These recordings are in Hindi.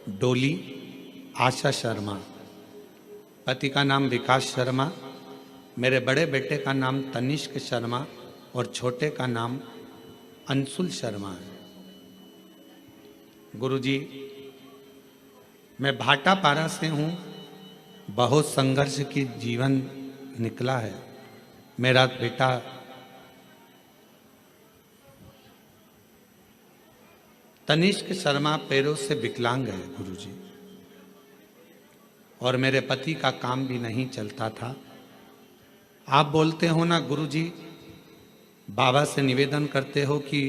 डोली आशा शर्मा, पति का नाम विकास शर्मा, मेरे बड़े बेटे का नाम तनिष्क शर्मा और छोटे का नाम अंशुल शर्मा है। गुरुजी, मैं भाटापारा से हूँ। बहुत संघर्ष की जीवन निकला है। मेरा बेटा तनिष्क शर्मा पैरों से विकलांग है गुरुजी, और मेरे पति का काम भी नहीं चलता था। आप बोलते हो ना गुरुजी, बाबा से निवेदन करते हो कि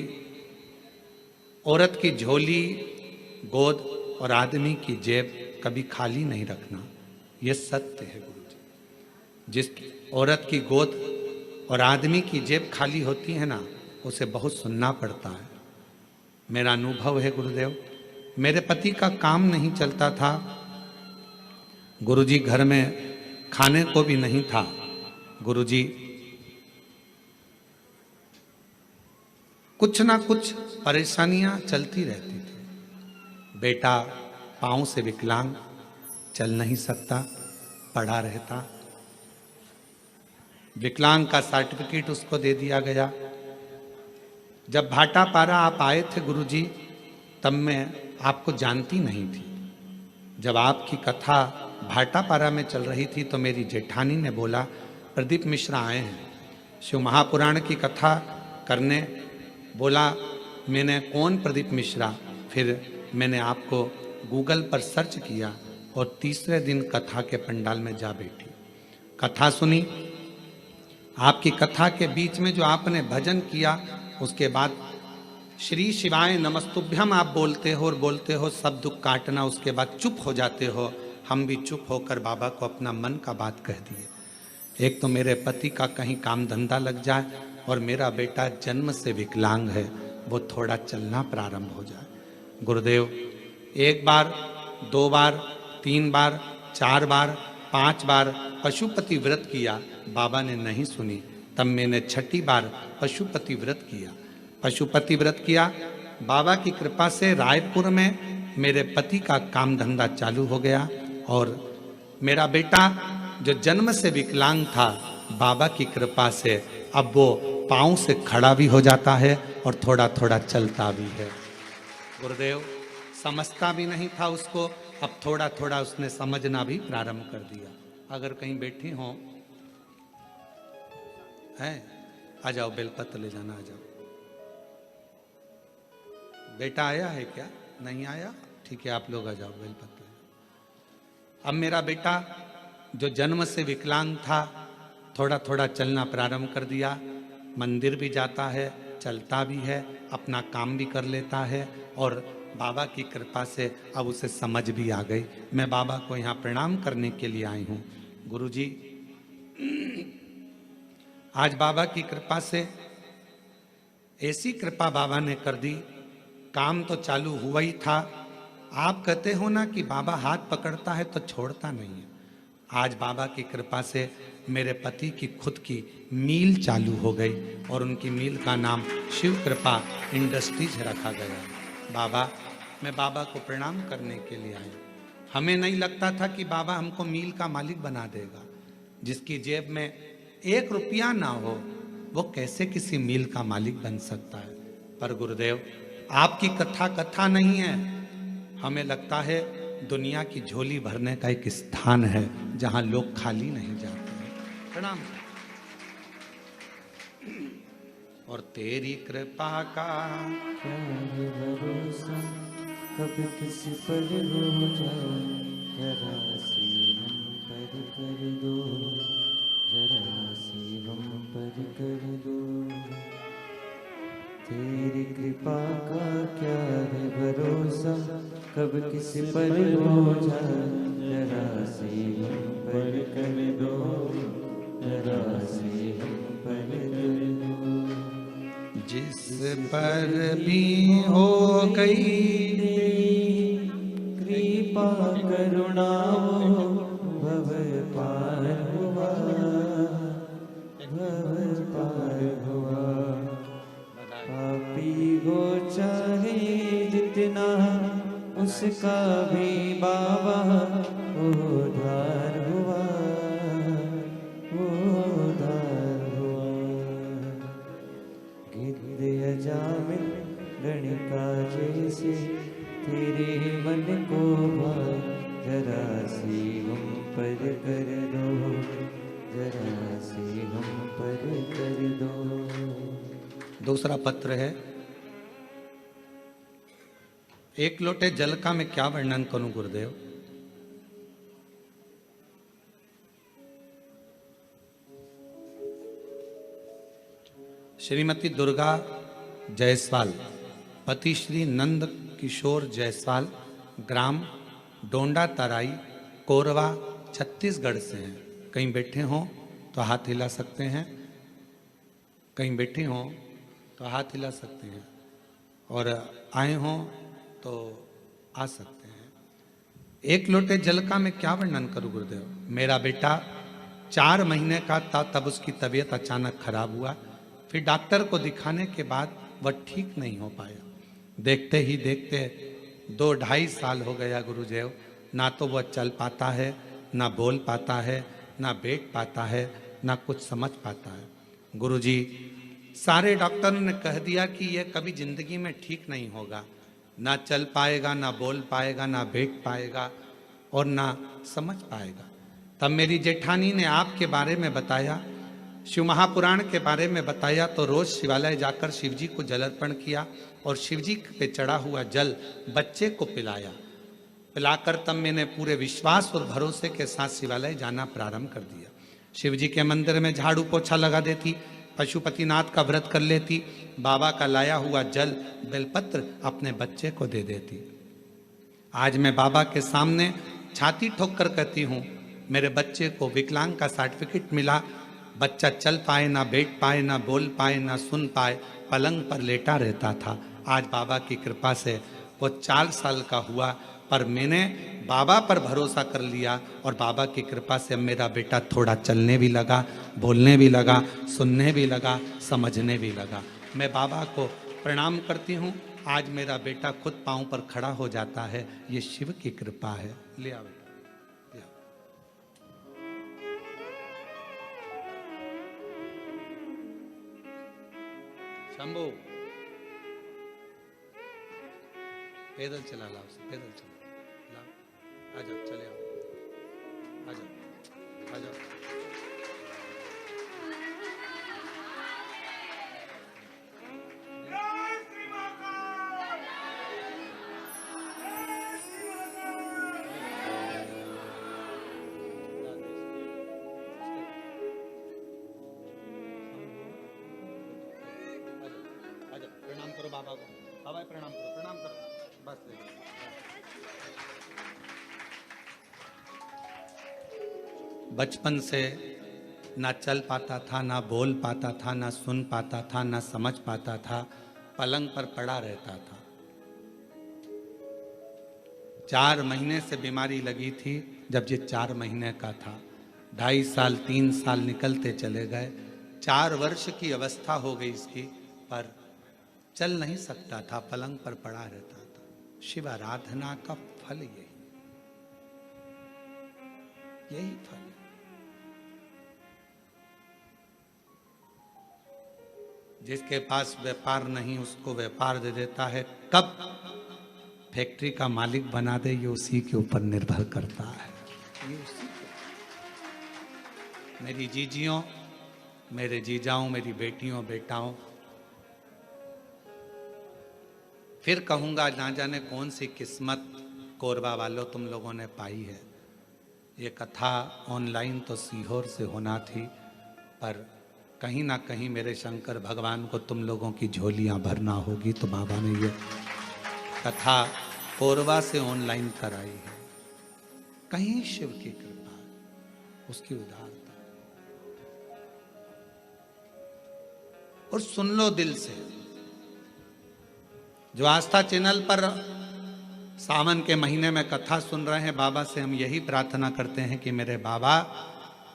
औरत की झोली, गोद और आदमी की जेब कभी खाली नहीं रखना। यह सत्य है गुरुजी। जिस औरत की गोद और आदमी की जेब खाली होती है ना, उसे बहुत सुनना पड़ता है। मेरा अनुभव है गुरुदेव। मेरे पति का काम नहीं चलता था गुरुजी, घर में खाने को भी नहीं था गुरुजी। कुछ ना कुछ परेशानियां चलती रहती थी। बेटा पांव से विकलांग, चल नहीं सकता, पड़ा रहता। विकलांग का सर्टिफिकेट उसको दे दिया गया। जब भाटापारा आप आए थे गुरुजी, तब मैं आपको जानती नहीं थी। जब आपकी कथा भाटापारा में चल रही थी तो मेरी जेठानी ने बोला, प्रदीप मिश्रा आए हैं शिव महापुराण की कथा करने। बोला, मैंने कौन प्रदीप मिश्रा? फिर मैंने आपको गूगल पर सर्च किया और तीसरे दिन कथा के पंडाल में जा बैठी। कथा सुनी। आपकी कथा के बीच में जो आपने भजन किया, उसके बाद श्री शिवाय नमस्तुभ्यम आप बोलते हो और बोलते हो सब दुख काटना। उसके बाद चुप हो जाते हो। हम भी चुप होकर बाबा को अपना मन का बात कह दिए। एक तो मेरे पति का कहीं काम धंधा लग जाए और मेरा बेटा जन्म से विकलांग है, वो थोड़ा चलना प्रारंभ हो जाए। गुरुदेव, एक बार, दो बार, तीन बार, चार बार, पांच बार पशुपति व्रत किया, बाबा ने नहीं सुनी। तब मैंने छठी बार पशुपति व्रत किया। पशुपति व्रत किया, बाबा की कृपा से रायपुर में मेरे पति का काम धंधा चालू हो गया। और मेरा बेटा जो जन्म से विकलांग था, बाबा की कृपा से अब वो पांव से खड़ा भी हो जाता है और थोड़ा थोड़ा चलता भी है। गुरुदेव, समझता भी नहीं था उसको, अब थोड़ा थोड़ा उसने समझना भी प्रारंभ कर दिया। अगर कहीं बैठी हो है, आ जाओ, बेलपत्र ले जाना, आ जाओ। बेटा आया है क्या? नहीं आया? ठीक है, आप लोग आ जाओ, बेलपत्र। अब मेरा बेटा जो जन्म से विकलांग था, थोड़ा थोड़ा चलना प्रारंभ कर दिया। मंदिर भी जाता है, चलता भी है, अपना काम भी कर लेता है और बाबा की कृपा से अब उसे समझ भी आ गई। मैं बाबा को यहाँ प्रणाम करने के लिए आई हूँ। गुरुजी, आज बाबा की कृपा से ऐसी कृपा बाबा ने कर दी, काम तो चालू हुआ ही था। आप कहते हो ना कि बाबा हाथ पकड़ता है तो छोड़ता नहीं है। आज बाबा की कृपा से मेरे पति की खुद की मील चालू हो गई और उनकी मील का नाम शिव कृपा इंडस्ट्रीज रखा गया। बाबा, मैं बाबा को प्रणाम करने के लिए आया। हमें नहीं लगता था कि बाबा हमको मील का मालिक बना देगा। जिसकी जेब में 1 रुपया ना हो, वो कैसे किसी मील का मालिक बन सकता है? पर गुरुदेव, आपकी कथा कथा नहीं है। हमें लगता है दुनिया की झोली भरने का एक स्थान है जहां लोग खाली नहीं जाते हैं। प्रणाम। और तेरी कृपा का क्या है भरोसा, कब किसी पर हो जाए, जरा सी हम पर कर दो, जरा सी हम पर कर दो। तेरी कृपा का क्या है भरोसा, कब किसी पर हो जाए, जरा सी हम पर कर दो, जरा सी हम पर कर दो। जिस पर भी हो गई कृपा करुणा वो भव पार हुआ, भव पार हुआ। पापी हो चाहे जितना, उस उसका भी बाबा उधार हुआ, उधार हुआ। गिद्ध अजामिल गणिका जैसे तेरे मन को भाए, जरा सी हम पर कर दो, जरा सी हम पर कर दो। दूसरा पत्र है, एक लोटे जल का मैं क्या वर्णन करूं गुरुदेव। श्रीमती दुर्गा जायसवाल, पति श्री नंद किशोर जायसवाल, ग्राम डोंडा तराई, कोरवा, छत्तीसगढ़ से हैं। कहीं बैठे हों तो हाथ हिला सकते हैं, कहीं बैठे हों तो हाथ हिला सकते हैं, और आए हों तो आ सकते हैं। एक लोटे जल का मैं क्या वर्णन करूं गुरुदेव। मेरा बेटा 4 महीने का था तब उसकी तबीयत अचानक खराब हुआ। फिर डॉक्टर को दिखाने के बाद वह ठीक नहीं हो पाया। देखते ही देखते 2-2.5 साल हो गया गुरुदेव। ना तो वह चल पाता है, ना बोल पाता है, ना बैठ पाता है, ना कुछ समझ पाता है। गुरुजी, सारे डॉक्टरों ने कह दिया कि यह कभी जिंदगी में ठीक नहीं होगा। ना चल पाएगा, ना बोल पाएगा, ना बैठ पाएगा और ना समझ पाएगा। तब मेरी जेठानी ने आपके बारे में बताया, शिव महापुराण के बारे में बताया, तो रोज शिवालय जाकर शिवजी को जल अर्पण किया और शिवजी पे चढ़ा हुआ जल बच्चे को पिलाया। पिलाकर तब मैंने पूरे विश्वास और भरोसे के साथ शिवालय जाना प्रारंभ कर दिया। शिवजी के मंदिर में झाड़ू पोछा लगा देती, पशुपतिनाथ का व्रत कर लेती, बाबा का लाया हुआ जल बेलपत्र अपने बच्चे को दे देती। आज मैं बाबा के सामने छाती ठोक कर कहती हूँ, मेरे बच्चे को विकलांग का सर्टिफिकेट मिला। बच्चा चल पाए ना, बैठ पाए ना, बोल पाए ना, सुन पाए, पलंग पर लेटा रहता था। आज बाबा की कृपा से वो 4 साल का हुआ, पर मैंने बाबा पर भरोसा कर लिया और बाबा की कृपा से मेरा बेटा थोड़ा चलने भी लगा, बोलने भी लगा, सुनने भी लगा, समझने भी लगा। मैं बाबा को प्रणाम करती हूँ। आज मेरा बेटा खुद पाँव पर खड़ा हो जाता है, ये शिव की कृपा है। ले आओ बेटा, ले आओ। शंभू, पैदल चला लाओ, पैदल चला लाओ। आ जाओ, चले आओ, आ जाओ, आ जाओ। प्रणाम करो बाबा को, बाबा प्रणाम करो, प्रणाम करो, बस ले लो। बचपन से ना चल पाता था, ना बोल पाता था, ना सुन पाता था, ना समझ पाता था, पलंग पर पड़ा रहता था। 4 महीने से बीमारी लगी थी। जब ये 4 महीने का था, 2.5 साल 3 साल निकलते चले गए। 4 वर्ष की अवस्था हो गई इसकी, पर चल नहीं सकता था, पलंग पर पड़ा रहता था। शिव आराधना का फल यही फल है। जिसके पास व्यापार नहीं उसको व्यापार दे देता है। कब फैक्ट्री का मालिक बना दे ये उसी के ऊपर निर्भर करता है। ये उसी के। मेरी जीजियों, मेरे जीजाओं, मेरी बेटियों बेटाओं, फिर कहूँगा, ना जाने कौन सी किस्मत कोरबा वालों तुम लोगों ने पाई है। ये कथा ऑनलाइन तो सीहोर से होना थी, पर कहीं ना कहीं मेरे शंकर भगवान को तुम लोगों की झोलियां भरना होगी, तो बाबा ने ये कथा कोरबा से ऑनलाइन कराई है। कहीं शिव की कृपा, उसकी उदारता। और सुन लो दिल से, जो आस्था चैनल पर सावन के महीने में कथा सुन रहे हैं, बाबा से हम यही प्रार्थना करते हैं कि मेरे बाबा,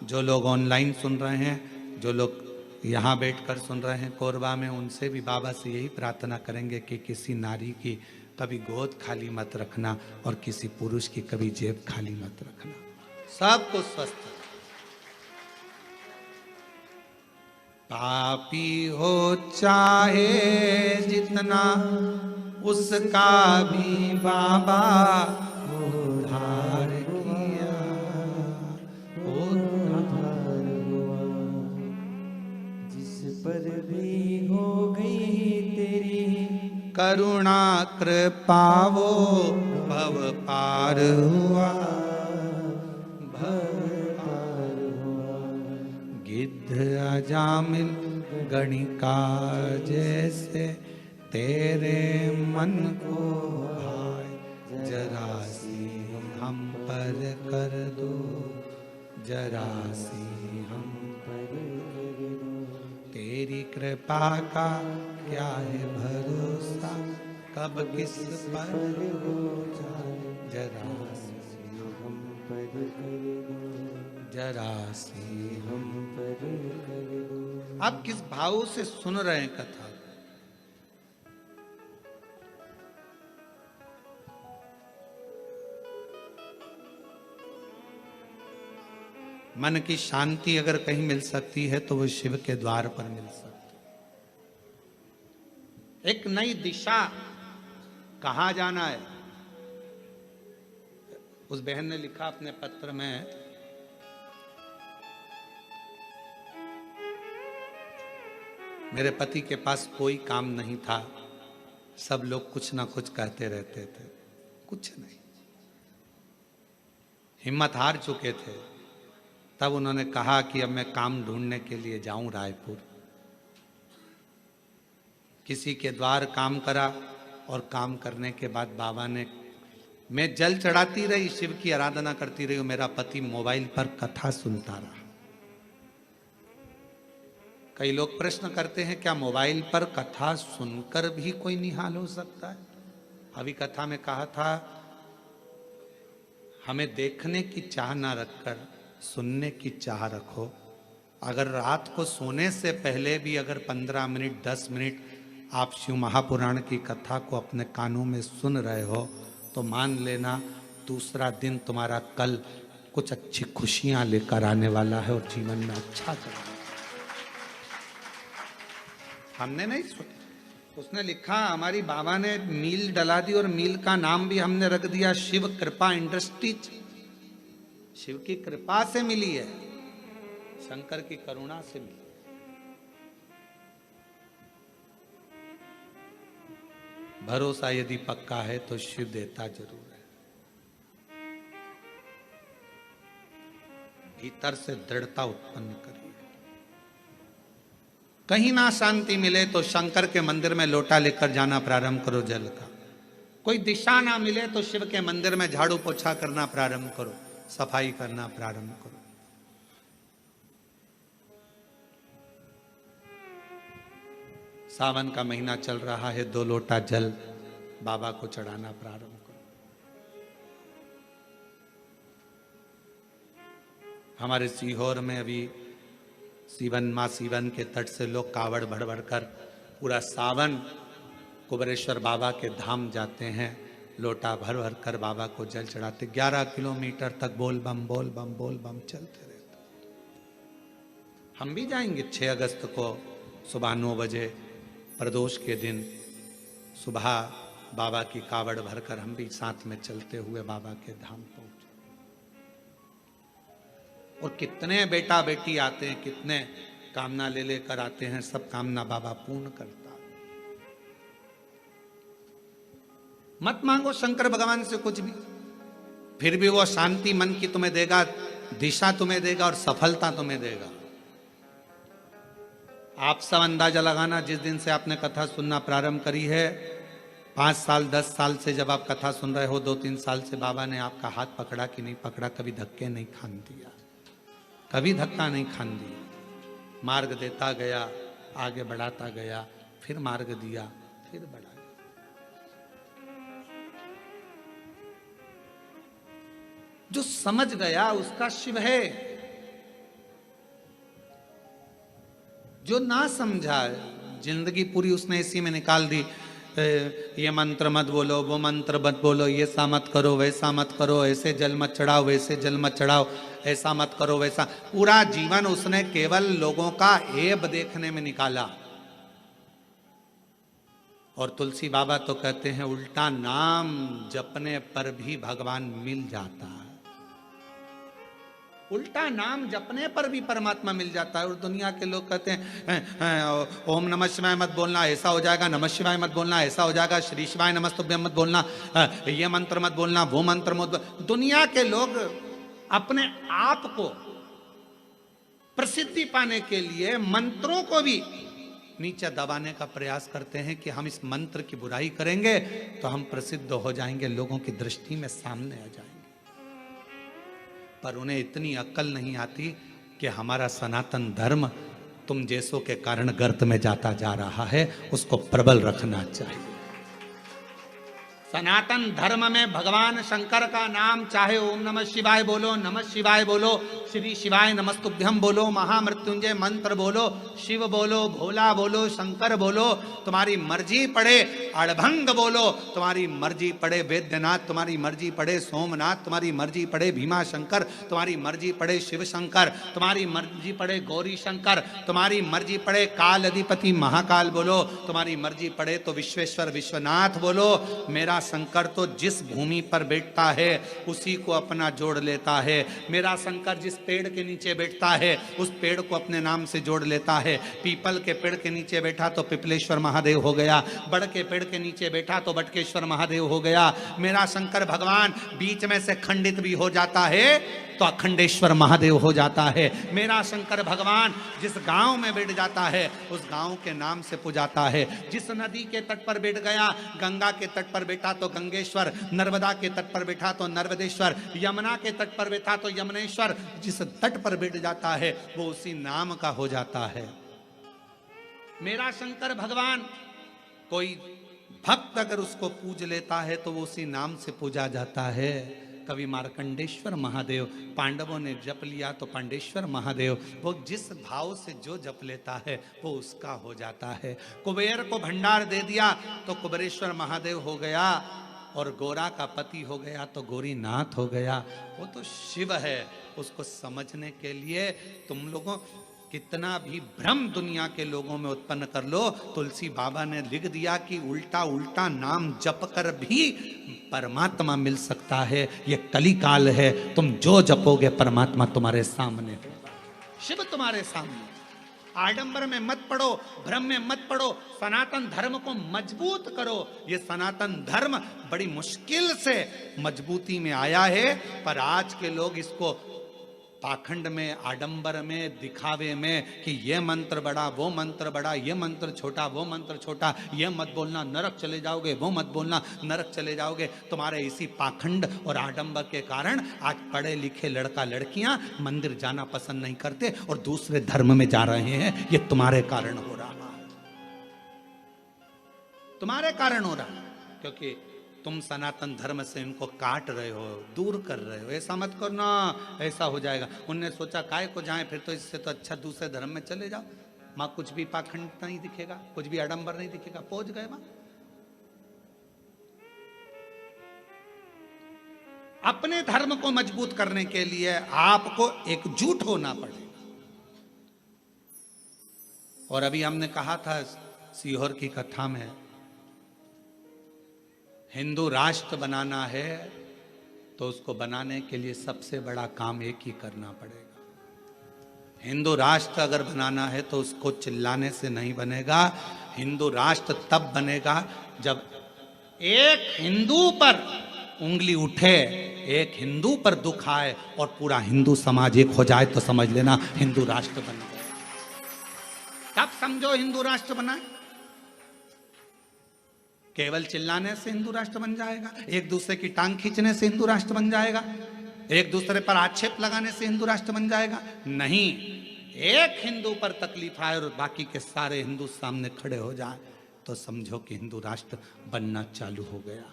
जो लोग ऑनलाइन सुन रहे हैं, जो लोग यहाँ बैठकर सुन रहे हैं कोरबा में, उनसे भी बाबा से यही प्रार्थना करेंगे कि किसी नारी की कभी गोद खाली मत रखना और किसी पुरुष की कभी जेब खाली मत रखना। सबको स्वस्थ रखना। पापी हो चाहे जितना उसका भी बाबा उद्धार किया, उद्धार हुआ। जिस पर भी हो गई तेरी करुणा कृपा वो भव पार हुआ, भव पार हुआ। गिद्ध अजामिल गणिका जैसे तेरे मन को भाए, जरा सी हम पर कर दो, जरा सी हम पर कर दो। तेरी कृपा का क्या है भरोसा, कब किस पर हो जाए, जरा सी हम पर कर दो, जरा सी हम। हम पर कर दो। आप किस भाव से सुन रहे हैं कथा? मन की शांति अगर कहीं मिल सकती है तो वो शिव के द्वार पर मिल सकती है। एक नई दिशा, कहां जाना है। उस बहन ने लिखा अपने पत्र में, मेरे पति के पास कोई काम नहीं था, सब लोग कुछ ना कुछ कहते रहते थे, कुछ नहीं, हिम्मत हार चुके थे। तब उन्होंने कहा कि अब मैं काम ढूंढने के लिए जाऊं रायपुर। किसी के द्वार काम करा और काम करने के बाद बाबा ने, मैं जल चढ़ाती रही, शिव की आराधना करती रही, मेरा पति मोबाइल पर कथा सुनता रहा। कई लोग प्रश्न करते हैं क्या मोबाइल पर कथा सुनकर भी कोई निहाल हो सकता है? अभी कथा में कहा था, हमें देखने की चाह ना रखकर सुनने की चाह रखो। अगर रात को सोने से पहले भी अगर 15 मिनट 10 मिनट आप शिव महापुराण की कथा को अपने कानों में सुन रहे हो तो मान लेना दूसरा दिन तुम्हारा कल कुछ अच्छी खुशियां लेकर आने वाला है और जीवन में अच्छा चलेगा। हमने नहीं सुना, उसने लिखा, हमारी बाबा ने मील डला दी और मील का नाम भी हमने रख दिया शिव कृपा इंडस्ट्रीज। शिव की कृपा से मिली है, शंकर की करुणा से मिली। भरोसा यदि पक्का है तो शिव देता जरूर है। भीतर से दृढ़ता उत्पन्न करिए। कहीं ना शांति मिले तो शंकर के मंदिर में लोटा लेकर जाना प्रारंभ करो जल का। कोई दिशा ना मिले तो शिव के मंदिर में झाड़ू पोछा करना प्रारंभ करो, सफाई करना प्रारंभ करो। सावन का महीना चल रहा है, 2 लोटा जल बाबा को चढ़ाना प्रारंभ करो। हमारे सीहोर में अभी सीवन, माँ सीवन के तट से लोग कावड़ भर भर कर पूरा सावन कुबेरेश्वर बाबा के धाम जाते हैं, लोटा भर भर कर बाबा को जल चढ़ाते। 11 किलोमीटर तक बोल बम बोल बम बोल बम चलते रहते। हम भी जाएंगे 6 अगस्त को सुबह 9 बजे प्रदोष के दिन सुबह बाबा की कावड़ भरकर हम भी साथ में चलते हुए बाबा के धाम पहुंचे। और कितने बेटा बेटी आते हैं, कितने कामना ले लेकर आते हैं, सब कामना बाबा पूर्ण करता। मत मांगो शंकर भगवान से कुछ भी, फिर भी वो शांति मन की तुम्हें देगा, दिशा तुम्हें देगा और सफलता तुम्हें देगा। आप सब अंदाजा लगाना, जिस दिन से आपने कथा सुनना प्रारंभ करी है, 5 साल 10 साल से जब आप कथा सुन रहे हो, 2-3 साल से बाबा ने आपका हाथ पकड़ा कि नहीं पकड़ा, कभी धक्के नहीं खान दिया, कभी धक्का नहीं खान दिया। मार्ग देता गया, आगे बढ़ाता गया, फिर मार्ग दिया, फिर बढ़ा। जो समझ गया उसका शिव है, जो ना समझा जिंदगी पूरी उसने इसी में निकाल दी। ये मंत्र मत बोलो, वो मंत्र मत बोलो, ये सा मत करो, वैसा मत करो, ऐसे जल मत चढ़ाओ, वैसे जल मत चढ़ाओ, ऐसा मत करो, वैसा। पूरा जीवन उसने केवल लोगों का ऐब देखने में निकाला। और तुलसी बाबा तो कहते हैं उल्टा नाम जपने पर भी भगवान मिल जाता है। उल्टा नाम जपने पर भी परमात्मा मिल जाता है। और दुनिया के लोग कहते हैं ओम नमः शिवाय मत बोलना, ऐसा हो जाएगा, नमः शिवाय मत बोलना, ऐसा हो जाएगा, श्री शिवाय नमस्तुभ्यम मत बोलना, ये मंत्र मत बोलना, वो मंत्र मत। दुनिया के लोग अपने आप को प्रसिद्धि पाने के लिए मंत्रों को भी नीचे दबाने का प्रयास करते हैं कि हम इस मंत्र की बुराई करेंगे तो हम प्रसिद्ध हो जाएंगे, लोगों की दृष्टि में सामने आ जाएंगे। पर उन्हें इतनी अक्ल नहीं आती कि हमारा सनातन धर्म तुम जैसों के कारण गर्त में जाता जा रहा है, उसको प्रबल रखना चाहिए। सनातन धर्म में भगवान शंकर का नाम चाहे ओम नमः शिवाय बोलो, नमः शिवाय बोलो, श्री शिवाय नमस्तुभ्यम बोलो, महामृत्युंजय मंत्र बोलो, शिव बोलो, भोला बोलो, शंकर बोलो, तुम्हारी मर्जी पड़े, अड़भंग बोलो, तुम्हारी मर्जी पड़े, वैद्यनाथ तुम्हारी मर्जी पड़े, सोमनाथ तुम्हारी मर्जी पड़े, भीमा शंकर तुम्हारी मर्जी पड़े, शिव शंकर तुम्हारी मर्जी पड़े, गौरी शंकर तुम्हारी मर्जी पड़े, काल अधिपति महाकाल बोलो, तुम्हारी मर्जी पड़े तो विश्वेश्वर विश्वनाथ बोलो। मेरा शंकर तो जिस भूमि पर बैठता है उसी को अपना जोड़ लेता है। मेरा शंकर जिस पेड़ के नीचे बैठता है उस पेड़ को अपने नाम से जोड़ लेता है। पीपल के पेड़ के नीचे बैठा तो पिपलेश्वर महादेव हो गया, बड़ के पेड़ के नीचे बैठा तो बटकेश्वर महादेव हो गया। मेरा शंकर भगवान बीच में से खंडित भी हो जाता है तो अखंडेश्वर महादेव हो जाता है। मेरा शंकर भगवान जिस गांव में बैठ जाता है उस गांव के नाम से पुजाता है। जिस नदी के तट पर बैठ गया, गंगा के तट पर बैठा तो गंगेश्वर, नर्मदा के तट पर बैठा तो नर्मदेश्वर, यमुना के तट पर बैठा तो यमुनेश्वर। जिस तट पर बैठ जाता है वो उसी नाम का हो जाता है। मेरा शंकर भगवान कोई भक्त अगर उसको पूज लेता है तो वो उसी नाम से पूजा जाता है। कवि मार्कंडेश्वर महादेव, पांडवों ने जप लिया तो पांडेश्वर महादेव, वो जिस भाव से जो जप लेता है वो उसका हो जाता है। कुबेर को भंडार दे दिया तो कुबेरेश्वर महादेव हो गया, और गोरा का पति हो गया तो गौरीनाथ हो गया। वो तो शिव है। उसको समझने के लिए तुम लोगों कितना भी भ्रम दुनिया के लोगों में उत्पन्न कर लो, तुलसी बाबा ने लिख दिया कि उल्टा उल्टा नाम जप कर भी परमात्मा मिल सकता है। ये कली काल है, तुम जो जपोगे परमात्मा तुम्हारे सामने होगा, शिव तुम्हारे सामने। आडंबर में मत पड़ो, भ्रम में मत पड़ो, सनातन धर्म को मजबूत करो। ये सनातन धर्म बड़ी मुश्किल से मजबूती में आया है, पर आज के लोग इसको पाखंड में, आडंबर में, दिखावे में कि ये मंत्र बड़ा, वो मंत्र बड़ा, ये मंत्र छोटा, वो मंत्र छोटा, ये मत बोलना नरक चले जाओगे, वो मत बोलना नरक चले जाओगे। तुम्हारे इसी पाखंड और आडंबर के कारण आज पढ़े लिखे लड़का लड़कियां मंदिर जाना पसंद नहीं करते और दूसरे धर्म में जा रहे हैं। ये तुम्हारे कारण हो रहा है, तुम्हारे कारण हो रहा है, क्योंकि तुम सनातन धर्म से इनको काट रहे हो, दूर कर रहे हो। ऐसा मत करना, ऐसा हो जाएगा। उनने सोचा काय को जाए, फिर तो इससे तो अच्छा दूसरे धर्म में चले जाओ, माँ कुछ भी पाखंड नहीं दिखेगा, कुछ भी आडंबर नहीं दिखेगा। पहुंच गए माँ। अपने धर्म को मजबूत करने के लिए आपको एकजुट होना पड़ेगा। और अभी हमने कहा था सीहोर की कथा में, हिंदू राष्ट्र बनाना है तो उसको बनाने के लिए सबसे बड़ा काम एक ही करना पड़ेगा। हिंदू राष्ट्र अगर बनाना है तो उसको चिल्लाने से नहीं बनेगा। हिंदू राष्ट्र तब बनेगा जब एक हिंदू पर उंगली उठे, एक हिंदू पर दुख आए और पूरा हिंदू समाज एक हो जाए तो समझ लेना हिंदू राष्ट्र बन गया। तब समझो हिंदू राष्ट्र बना। केवल चिल्लाने से हिंदू राष्ट्र बन जाएगा, एक दूसरे की टांग खींचने से हिंदू राष्ट्र बन जाएगा, एक दूसरे पर आक्षेप लगाने से हिंदू राष्ट्र बन जाएगा? नहीं। एक हिंदू पर तकलीफ आए और बाकी के सारे हिंदू सामने खड़े हो जाए तो समझो कि हिंदू राष्ट्र बनना चालू हो गया।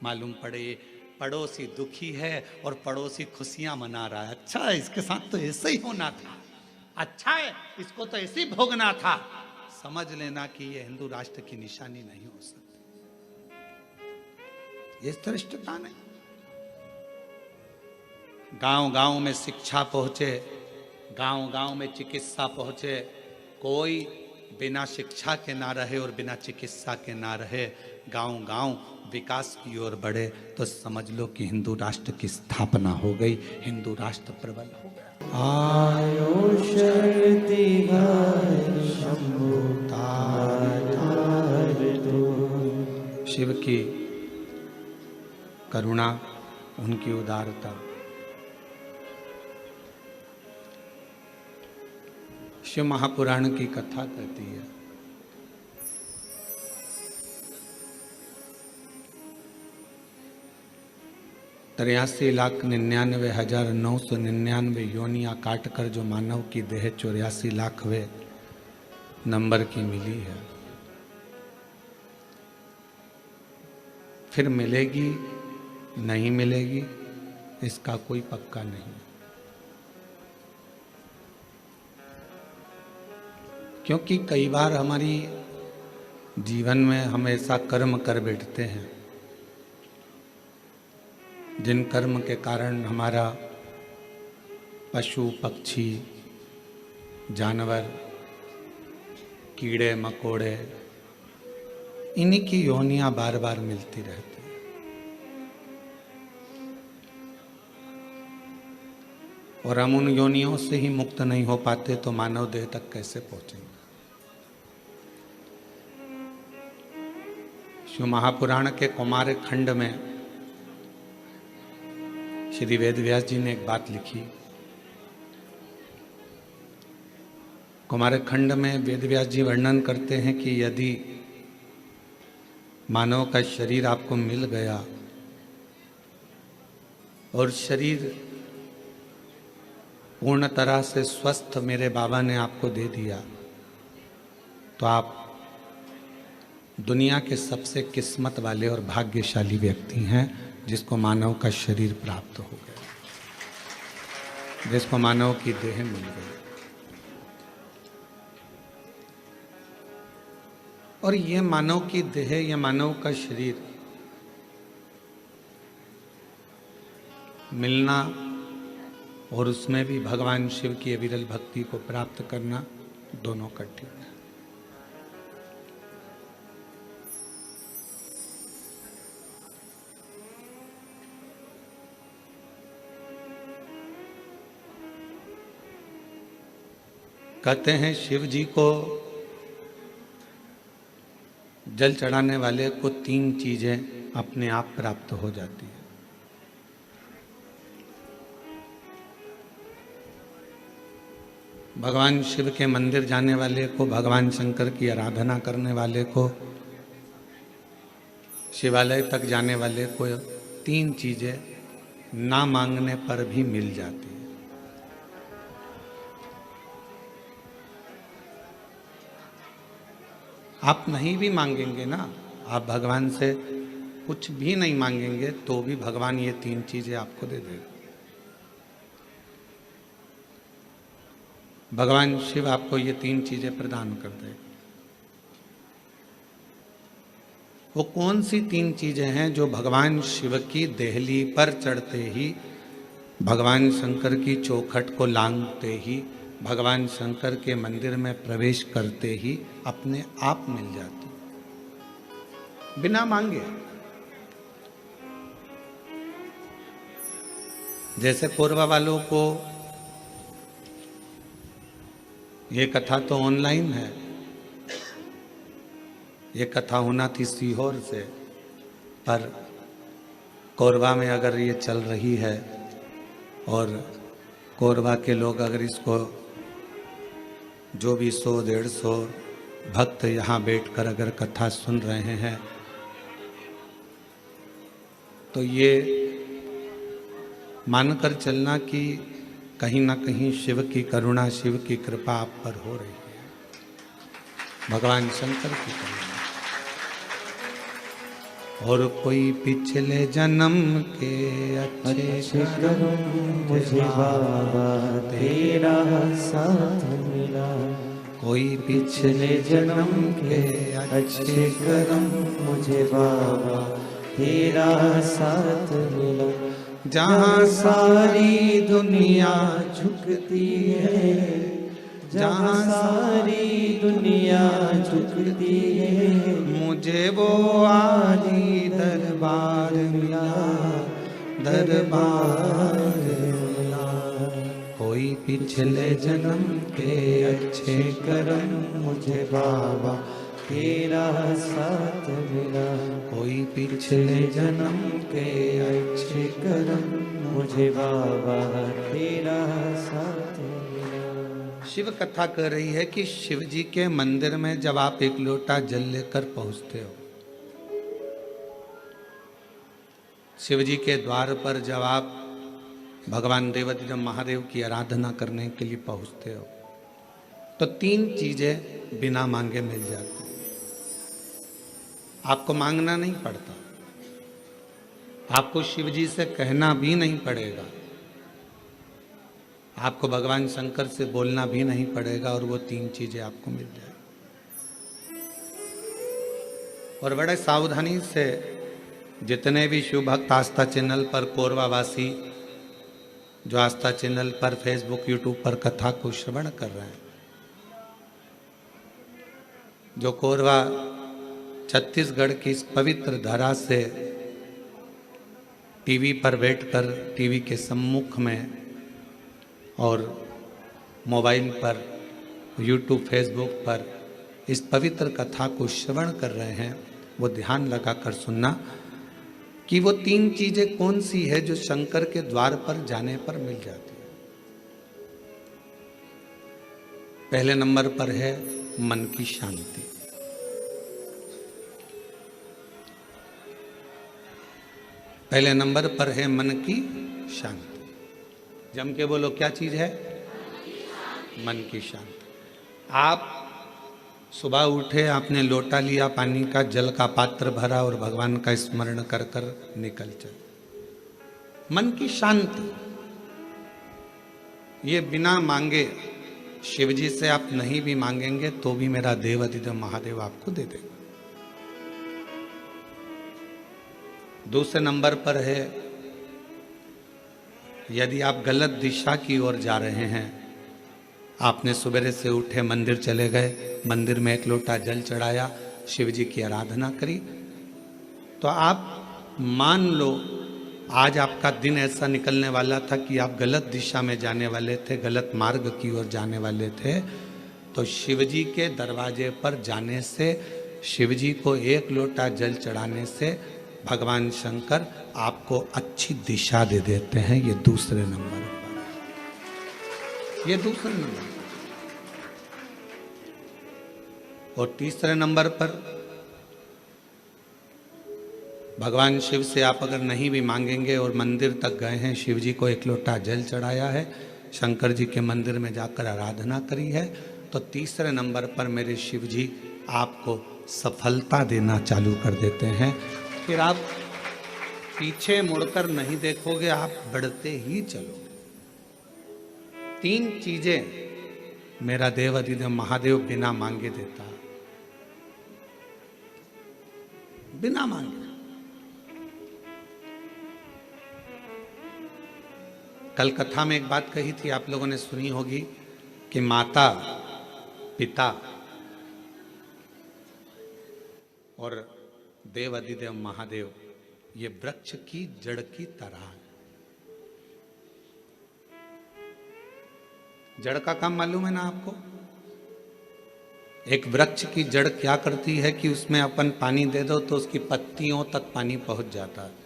मालूम पड़े पड़ोसी दुखी है और पड़ोसी खुशियां मना रहा है। अच्छा है, इसके साथ तो ऐसे ही होना था, अच्छा है, इसको तो ऐसे ही भोगना था। समझ लेना कि ये हिंदू राष्ट्र की निशानी नहीं हो सकती। ये श्रेष्ठता नहीं। गांव गांव में शिक्षा पहुंचे, गांव गांव में चिकित्सा पहुंचे, कोई बिना शिक्षा के ना रहे और बिना चिकित्सा के ना रहे, गांव गांव विकास की ओर बढ़े, तो समझ लो कि हिंदू राष्ट्र की स्थापना हो गई, हिंदू राष्ट्र प्रबल हो गया। आयो शक्ति शंभु तार तो। शिव की करुणा, उनकी उदारता। शिव महापुराण की कथा कहती है, 83,99,999 योनियां काट कर जो मानव की देह 84,00,000वें नंबर की मिली है, फिर मिलेगी नहीं मिलेगी इसका कोई पक्का नहीं। क्योंकि कई बार हमारी जीवन में हम ऐसा कर्म कर बैठते हैं जिन कर्म के कारण हमारा पशु पक्षी जानवर कीड़े मकोड़े इन्हीं की योनियां बार बार मिलती रहती हैं। और हम उन योनियों से ही मुक्त नहीं हो पाते तो मानव देह तक कैसे पहुंचेंगे। शिव महापुराण के कुमार खंड में श्री वेदव्यास जी ने एक बात लिखी। कुमार खंड में वेदव्यास जी वर्णन करते हैं कि यदि मानव का शरीर आपको मिल गया और शरीर पूर्ण तरह से स्वस्थ मेरे बाबा ने आपको दे दिया तो आप दुनिया के सबसे किस्मत वाले और भाग्यशाली व्यक्ति हैं जिसको मानव का शरीर प्राप्त हो गया, जिसको मानव की देह मिल गई। और ये मानव की देह या मानव का शरीर मिलना और उसमें भी भगवान शिव की अविरल भक्ति को प्राप्त करना दोनों कठिन है। कहते हैं शिव जी को जल चढ़ाने वाले को 3 चीजें अपने आप प्राप्त हो जाती है। भगवान शिव के मंदिर जाने वाले को, भगवान शंकर की आराधना करने वाले को, शिवालय तक जाने वाले को 3 चीजें ना मांगने पर भी मिल जाती है। आप नहीं भी मांगेंगे ना, आप भगवान से कुछ भी नहीं मांगेंगे तो भी भगवान ये 3 चीजें आपको दे देगा। भगवान शिव आपको ये 3 चीजें प्रदान कर देगा। वो कौन सी 3 चीजें हैं जो भगवान शिव की देहली पर चढ़ते ही, भगवान शंकर की चौखट को लांघते ही, भगवान शंकर के मंदिर में प्रवेश करते ही अपने आप मिल जाती, बिना मांगे। जैसे कोरबा वालों को ये कथा तो ऑनलाइन है, ये कथा होना थी सीहोर से, पर कोरबा में अगर ये चल रही है और कोरबा के लोग अगर इसको जो भी 100-150 भक्त यहाँ बैठकर अगर कथा सुन रहे हैं तो ये मानकर चलना कि कहीं ना कहीं शिव की करुणा, शिव की कृपा आप पर हो रही है, भगवान शंकर की करुणा। और कोई पिछले जन्म के अच्छे कर्म मुझे बाबा तेरा साथ मिला। कोई पिछले जन्म के अच्छे कर्म मुझे बाबा तेरा साथ मिला। जहाँ सारी दुनिया झुकती है, जहाँ सारी दुनिया झुकती है, मुझे वो आली दरबार मिला, दरबार मिला। कोई पिछले जन्म के अच्छे करम मुझे बाबा तेरा साथ मिला। कोई पिछले जन्म के अच्छे करम मुझे बाबा तेरा साथ मिला। शिव कथा कह रही है कि शिव जी के मंदिर में जब आप एक लोटा जल लेकर पहुंचते हो, शिव जी के द्वार पर जब आप भगवान देवाधिदेव महादेव की आराधना करने के लिए पहुंचते हो, तो 3 चीजें बिना मांगे मिल जाती हैं। आपको मांगना नहीं पड़ता, आपको शिव जी से कहना भी नहीं पड़ेगा, आपको भगवान शंकर से बोलना भी नहीं पड़ेगा, और वो 3 चीजें आपको मिल जाएगी। और बड़े सावधानी से जितने भी शिव भक्त आस्था चैनल पर, कोरवावासी जो आस्था चैनल पर, फेसबुक, यूट्यूब पर कथा को श्रवण कर रहे हैं, जो कोरवा छत्तीसगढ़ की इस पवित्र धरा से टीवी पर बैठकर, टीवी के सम्मुख में और मोबाइल पर, यूट्यूब, फेसबुक पर इस पवित्र कथा को श्रवण कर रहे हैं, वो ध्यान लगाकर सुनना कि वो 3 चीजें कौन सी है जो शंकर के द्वार पर जाने पर मिल जाती है। पहले नंबर पर है मन की शांति। पहले नंबर पर है मन की शांति। जम के बोलो, क्या चीज है? मन की शांति। आप सुबह उठे, आपने लोटा लिया पानी का, जल का पात्र भरा और भगवान का स्मरण कर कर निकल चले। मन की शांति, ये बिना मांगे, शिव जी से आप नहीं भी मांगेंगे तो भी मेरा देवाधिदेव महादेव आपको दे देगा। दूसरे नंबर पर है, यदि आप गलत दिशा की ओर जा रहे हैं, आपने सुबह से उठे, मंदिर चले गए, मंदिर में एक लोटा जल चढ़ाया, शिव जी की आराधना करी, तो आप मान लो आज आपका दिन ऐसा निकलने वाला था कि आप गलत दिशा में जाने वाले थे, गलत मार्ग की ओर जाने वाले थे, तो शिव जी के दरवाजे पर जाने से, शिव जी को एक लोटा जल चढ़ाने से भगवान शंकर आपको अच्छी दिशा दे देते हैं। ये दूसरे नंबर पर, ये दूसरे नंबर। और तीसरे नंबर पर भगवान शिव से आप अगर नहीं भी मांगेंगे और मंदिर तक गए हैं, शिव जी को एक लोटा जल चढ़ाया है, शंकर जी के मंदिर में जाकर आराधना करी है, तो तीसरे नंबर पर मेरे शिव जी आपको सफलता देना चालू कर देते हैं। फिर आप पीछे मुड़कर नहीं देखोगे, आप बढ़ते ही चलोगे। 3 चीजें मेरा देवाधिदेव महादेव बिना मांगे देता, बिना मांगे। कल कथा में एक बात कही थी, आप लोगों ने सुनी होगी कि माता, पिता और देवाधिदेव महादेव ये वृक्ष की जड़ की तरह है। जड़ का काम मालूम है ना आपको? एक वृक्ष की जड़ क्या करती है कि उसमें अपन पानी दे दो तो उसकी पत्तियों तक पानी पहुंच जाता है।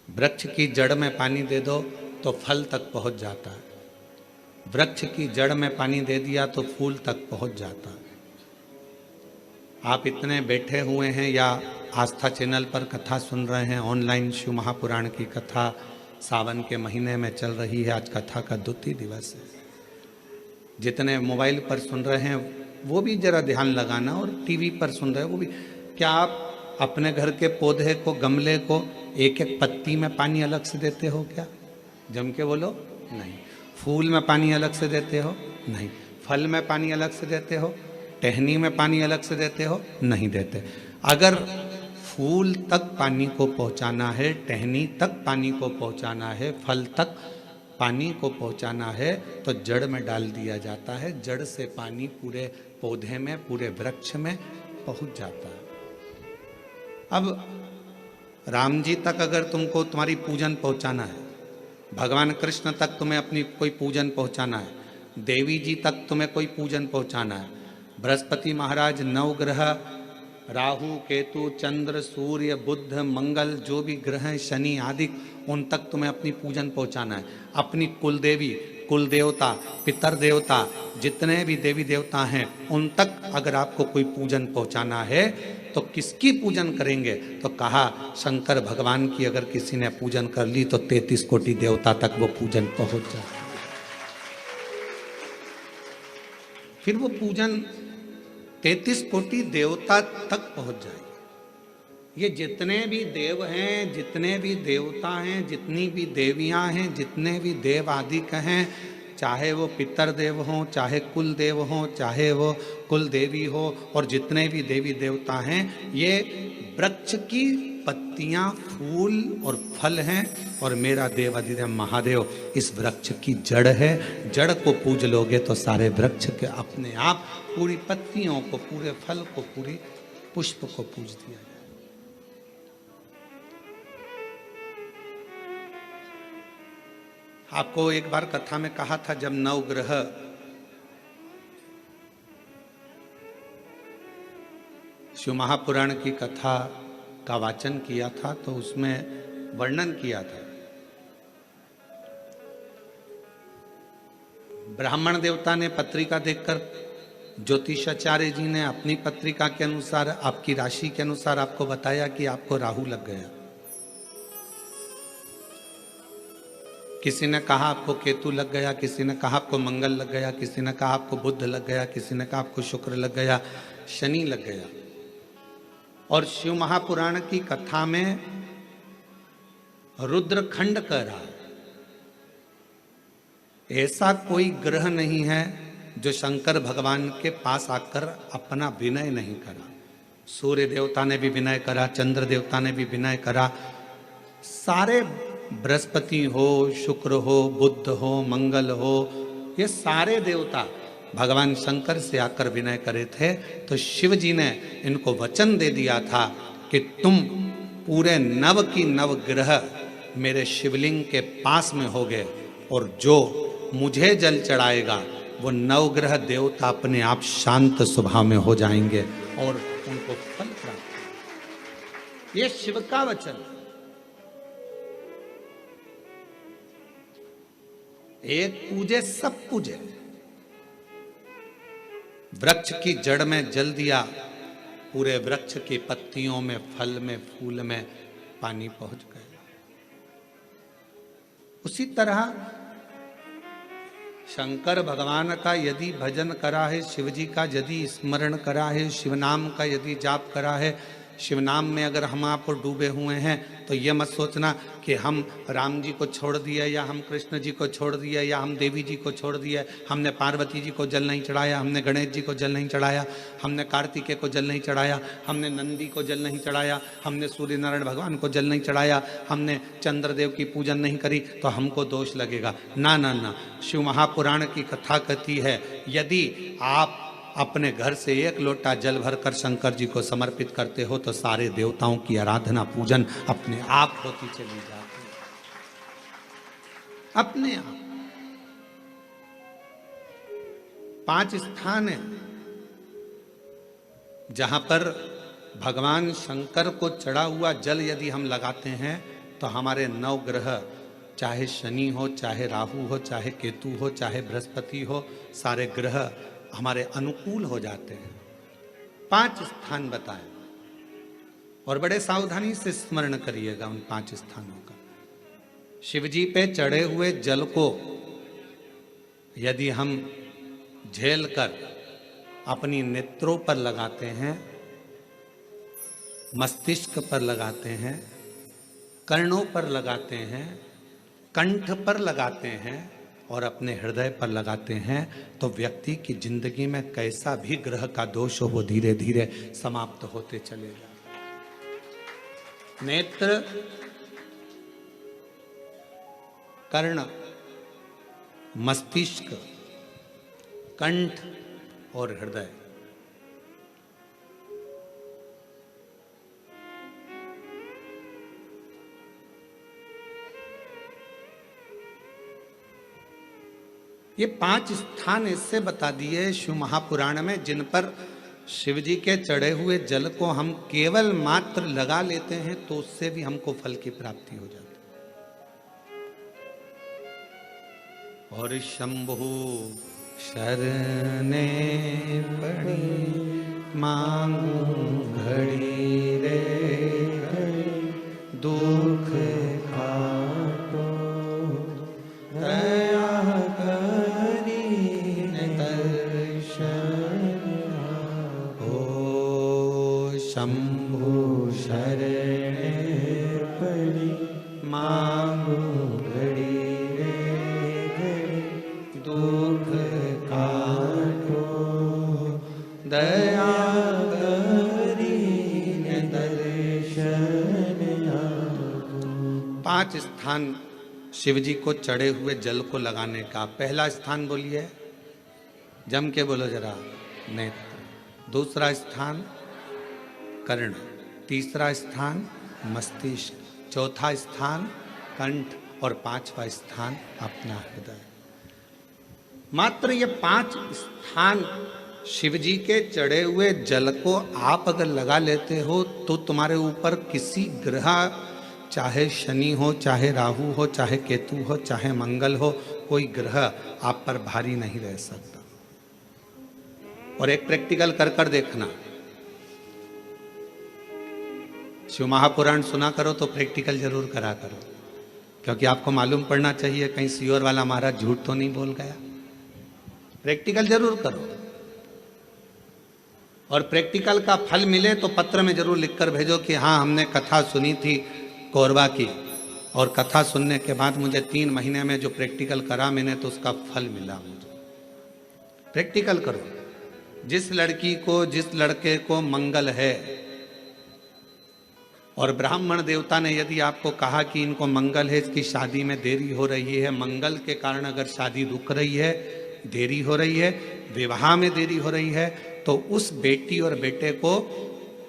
वृक्ष की जड़ में पानी दे दो तो फल तक पहुंच जाता है। वृक्ष की जड़ में पानी दे दिया तो फूल तक पहुंच जाता है। आप इतने बैठे हुए हैं या आस्था चैनल पर कथा सुन रहे हैं, ऑनलाइन शिव महापुराण की कथा सावन के महीने में चल रही है, आज कथा का 2 दिवस है। जितने मोबाइल पर सुन रहे हैं वो भी जरा ध्यान लगाना, और टीवी पर सुन रहे हैं वो भी। क्या आप अपने घर के पौधे को, गमले को एक एक पत्ती में पानी अलग से देते हो क्या? जम के बोलो, नहीं। फूल में पानी अलग से देते हो? नहीं। फल में पानी अलग से देते हो? टहनी में पानी अलग से देते हो? नहीं देते। अगर फूल तक पानी को पहुंचाना है, टहनी तक पानी को पहुंचाना है, फल तक पानी को पहुंचाना है, तो जड़ में डाल दिया जाता है। जड़ से पानी पूरे पौधे में, पूरे वृक्ष में पहुंच जाता है। अब राम जी तक अगर तुमको तुम्हारी पूजन पहुंचाना है, भगवान कृष्ण तक तुम्हें अपनी कोई पूजन पहुंचाना है, देवी जी तक तुम्हें कोई पूजन पहुंचाना है, बृहस्पति महाराज, नवग्रह, राहु, केतु, चंद्र, सूर्य, बुध, मंगल, जो भी ग्रह हैं, शनि आदि, उन तक तुम्हें अपनी पूजन पहुंचाना है। अपनी कुल देवी, कुल देवता, पितर देवता, जितने भी देवी देवता हैं, उन तक अगर आपको कोई पूजन पहुंचाना है तो किसकी पूजन करेंगे? तो कहा शंकर भगवान की अगर किसी ने पूजन कर ली तो 33 कोटि देवता तक वो पूजन पहुंच जाए। फिर वो पूजन 33 कोटि देवता तक पहुंच जाएगी। ये जितने भी देव हैं, जितने भी देवता हैं, जितनी भी देवियां हैं, जितने भी देव आदि हैं, चाहे वो पितर देव हों, चाहे कुल देव हों, चाहे वो कुल देवी हो, और जितने भी देवी देवता हैं, ये वृक्ष की पत्तियां, फूल और फल हैं, और मेरा देव अधिदेव महादेव इस वृक्ष की जड़ है। जड़ को पूज लोगे तो सारे वृक्ष के अपने आप पूरी पत्तियों को, पूरे फल को, पूरी पुष्प को पूज दिया जाए। आपको एक बार कथा में कहा था, जब नवग्रह शिव महापुराण की कथा का वाचन किया था, तो उसमें वर्णन किया था ब्राह्मण देवता ने पत्रिका देखकर ज्योतिषाचार्य जी ने अपनी पत्रिका के अनुसार, आपकी राशि के अनुसार आपको बताया कि आपको राहु लग गया। किसी ने कहा आपको केतु लग गया, किसी ने कहा आपको मंगल लग गया, किसी ने कहा आपको बुध लग गया, किसी ने कहा आपको शुक्र लग गया, शनि लग गया। और शिव महापुराण की कथा में रुद्रखंड कह रहा है, ऐसा कोई ग्रह नहीं है जो शंकर भगवान के पास आकर अपना विनय नहीं करा। सूर्य देवता ने भी विनय करा, चंद्र देवता ने भी विनय करा, सारे बृहस्पति हो, शुक्र हो, बुध हो, मंगल हो, ये सारे देवता भगवान शंकर से आकर विनय करे थे। तो शिव जी ने इनको वचन दे दिया था कि तुम पूरे नव की नव ग्रह मेरे शिवलिंग के पास में होगे, और जो मुझे जल चढ़ाएगा वो नवग्रह देवता अपने आप शांत स्वभाव में हो जाएंगे और उनको फल प्राप्त। ये शिव का वचन। एक पूजे सब पूजे। वृक्ष की जड़ में जल दिया, पूरे वृक्ष की पत्तियों में, फल में, फूल में पानी पहुंच गया। उसी तरह शंकर भगवान का यदि भजन करा है, शिव जी का यदि स्मरण करा है, शिव नाम का यदि जाप करा है, शिव नाम में अगर हम आप डूबे हुए हैं, तो ये मत सोचना कि हम राम जी को छोड़ दिए, या हम कृष्ण जी को छोड़ दिए, या हम देवी जी को छोड़ दिए, हमने पार्वती जी को जल नहीं चढ़ाया, हमने गणेश जी को जल नहीं चढ़ाया, हमने कार्तिकेय को जल नहीं चढ़ाया, हमने नंदी को जल नहीं चढ़ाया, हमने सूर्य नारायण भगवान को जल नहीं चढ़ाया, हमने चंद्रदेव की पूजन नहीं करी, तो हमको दोष लगेगा। ना ना ना, शिव महापुराण की कथा कहती है, यदि आप अपने घर से एक लोटा जल भरकर शंकर जी को समर्पित करते हो, तो सारे देवताओं की आराधना, पूजन अपने आप होती चली जाती है, अपने आप। 5 स्थान है जहां पर भगवान शंकर को चढ़ा हुआ जल यदि हम लगाते हैं, तो हमारे 9 ग्रह, चाहे शनि हो, चाहे राहु हो, चाहे केतु हो, चाहे बृहस्पति हो, सारे ग्रह हमारे अनुकूल हो जाते हैं। 5 स्थान बताए, और बड़े सावधानी से स्मरण करिएगा उन 5 स्थानों का। शिव जी पे चढ़े हुए जल को यदि हम झेल कर अपनी नेत्रों पर लगाते हैं, मस्तिष्क पर लगाते हैं, कर्णों पर लगाते हैं, कंठ पर लगाते हैं और अपने हृदय पर लगाते हैं, तो व्यक्ति की जिंदगी में कैसा भी ग्रह का दोष हो, वो धीरे धीरे समाप्त होते चले जाते। नेत्र, कर्ण, मस्तिष्क, कंठ और हृदय। ये 5 स्थान इससे बता दिए शिव महापुराण में, जिन पर शिव जी के चढ़े हुए जल को हम केवल मात्र लगा लेते हैं तो उससे भी हमको फल की प्राप्ति हो जाती है। और शंभु शरणे पड़ी मांगू घड़ी रे दुख काटो दया करी दर्शन हो। शंभु शरणे पड़ी मांगू घड़ी रे दुख काटो दया करी दर्शन हो। 5 स्थान शिव जी को चढ़े हुए जल को लगाने का। पहला स्थान बोलिए, जम के बोलो जरा, नेत्र। दूसरा स्थान कर्ण, तीसरा स्थान मस्तिष्क, चौथा स्थान कंठ और 5वां स्थान अपना हृदय। मात्र ये 5 स्थान शिव जी के चढ़े हुए जल को आप अगर लगा लेते हो तो तुम्हारे ऊपर किसी ग्रह, चाहे शनि हो, चाहे राहु हो, चाहे केतु हो, चाहे मंगल हो, कोई ग्रह आप पर भारी नहीं रह सकता। और एक प्रैक्टिकल कर कर देखना, शिव महापुराण सुना करो तो प्रैक्टिकल जरूर करा करो, क्योंकि आपको मालूम पड़ना चाहिए कहीं सियोर वाला महाराज झूठ तो नहीं बोल गया। प्रैक्टिकल जरूर करो, और प्रैक्टिकल का फल मिले तो पत्र में जरूर लिखकर भेजो कि हाँ हमने कथा सुनी थी कोरबा की, और कथा सुनने के बाद मुझे 3 महीने में जो प्रैक्टिकल करा मैंने तो उसका फल मिला मुझे। प्रैक्टिकल करो। जिस लड़की को, जिस लड़के को मंगल है और ब्राह्मण देवता ने यदि आपको कहा कि इनको मंगल है, इसकी शादी में देरी हो रही है, मंगल के कारण अगर शादी रुक रही है, देरी हो रही है, विवाह में देरी हो रही है, तो उस बेटी और बेटे को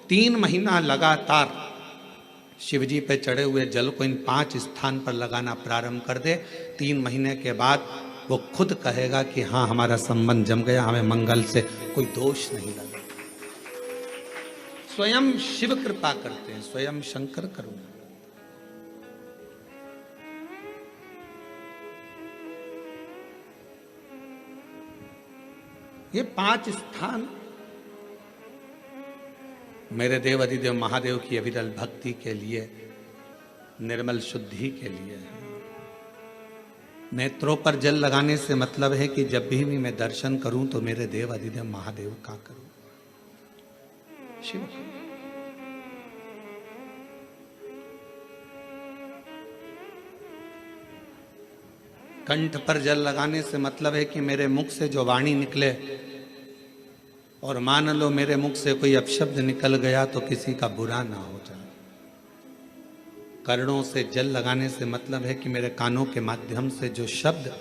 3 महीना लगातार शिवजी पे चढ़े हुए जल को इन 5 स्थान पर लगाना प्रारंभ कर दे। 3 महीने के बाद वो खुद कहेगा कि हाँ हमारा संबंध जम गया, हमें मंगल से कोई दोष नहीं लगा। स्वयं शिव कृपा करते हैं, स्वयं शंकर करुणा। ये 5 स्थान मेरे देव अधिदेव महादेव की अविरल भक्ति के लिए, निर्मल शुद्धि के लिए है। नेत्रों पर जल लगाने से मतलब है कि जब भी मैं दर्शन करूं तो मेरे देव अधिदेव महादेव का करूं, शिव। कंठ पर जल लगाने से मतलब है कि मेरे मुख से जो वाणी निकले, और मान लो मेरे मुख से कोई अपशब्द निकल गया तो किसी का बुरा ना हो जाए। कर्णों से जल लगाने से मतलब है कि मेरे कानों के माध्यम से जो शब्द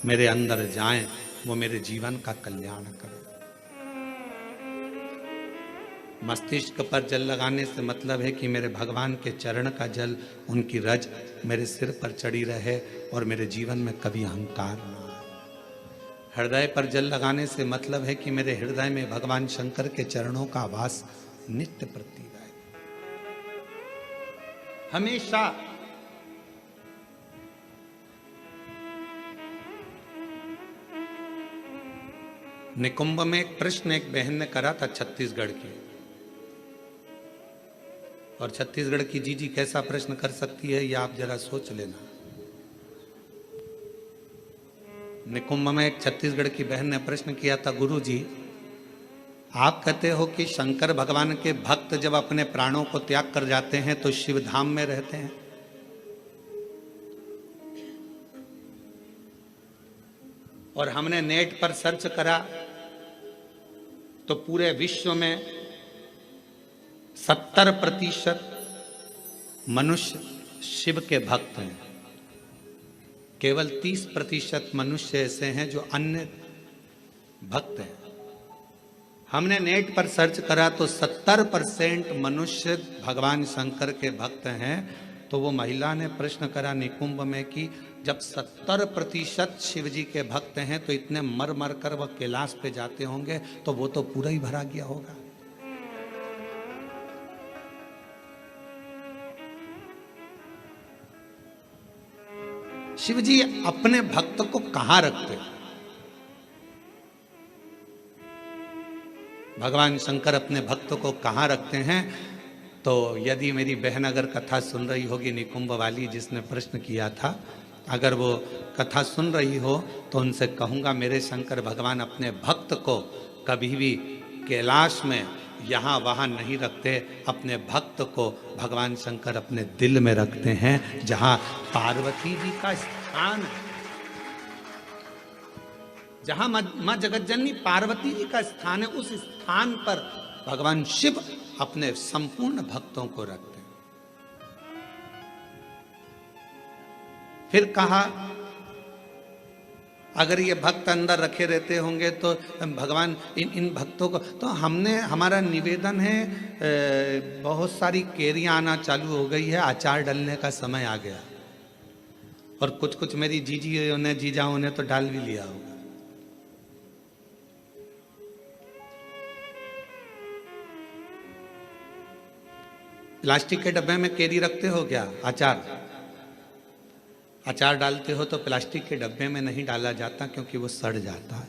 मेरे अंदर जाएं वो मेरे जीवन का कल्याण करें। मस्तिष्क पर जल लगाने से मतलब है कि मेरे भगवान के चरण का जल, उनकी रज मेरे सिर पर चढ़ी रहे और मेरे जीवन में कभी अहंकार ना आए। हृदय पर जल लगाने से मतलब है कि मेरे हृदय में भगवान शंकर के चरणों का वास नित्य प्रति रहे, हमेशा। निकुंभ में एक प्रश्न एक बहन ने करा था छत्तीसगढ़ की, और छत्तीसगढ़ की जीजी कैसा प्रश्न कर सकती है ये आप जरा सोच लेना। निकुंभ में एक छत्तीसगढ़ की बहन ने प्रश्न किया था, गुरुजी आप कहते हो कि शंकर भगवान के भक्त जब अपने प्राणों को त्याग कर जाते हैं तो शिव धाम में रहते हैं, और हमने नेट पर सर्च करा तो पूरे विश्व में 70% मनुष्य शिव के भक्त हैं, केवल 30% मनुष्य ऐसे हैं जो अन्य भक्त हैं। हमने नेट पर सर्च करा तो 70% मनुष्य भगवान शंकर के भक्त हैं। तो वो महिला ने प्रश्न करा निकुंभ में कि जब 70% शिव जी के भक्त हैं तो इतने मर मर कर वह कैलाश पे जाते होंगे, तो वो तो पूरा ही भरा गया होगा। शिव जी अपने भक्त को कहां रखते? भगवान शंकर अपने भक्त को कहां रखते हैं? तो यदि मेरी बहन अगर कथा सुन रही होगी, निकुंभ वाली जिसने प्रश्न किया था, अगर वो कथा सुन रही हो तो उनसे कहूंगा मेरे शंकर भगवान अपने भक्त को कभी भी कैलाश में यहाँ वहाँ नहीं रखते। अपने भक्त को भगवान शंकर अपने दिल में रखते हैं, जहाँ पार्वती जी का स्थान है, जहाँ माँ जगतजननी पार्वती जी का स्थान है, उस स्थान पर भगवान शिव अपने संपूर्ण भक्तों को रखते हैं। फिर कहा अगर ये भक्त अंदर रखे रहते होंगे तो भगवान इन भक्तों को, तो हमारा निवेदन है, बहुत सारी केरियां आना चालू हो गई है, अचार डालने का समय आ गया। और कुछ कुछ मेरी जीजाओं ने तो डाल भी लिया होगा। प्लास्टिक के डब्बे में केरी रखते हो क्या? अचार डालते हो तो प्लास्टिक के डब्बे में नहीं डाला जाता, क्योंकि वो सड़ जाता है।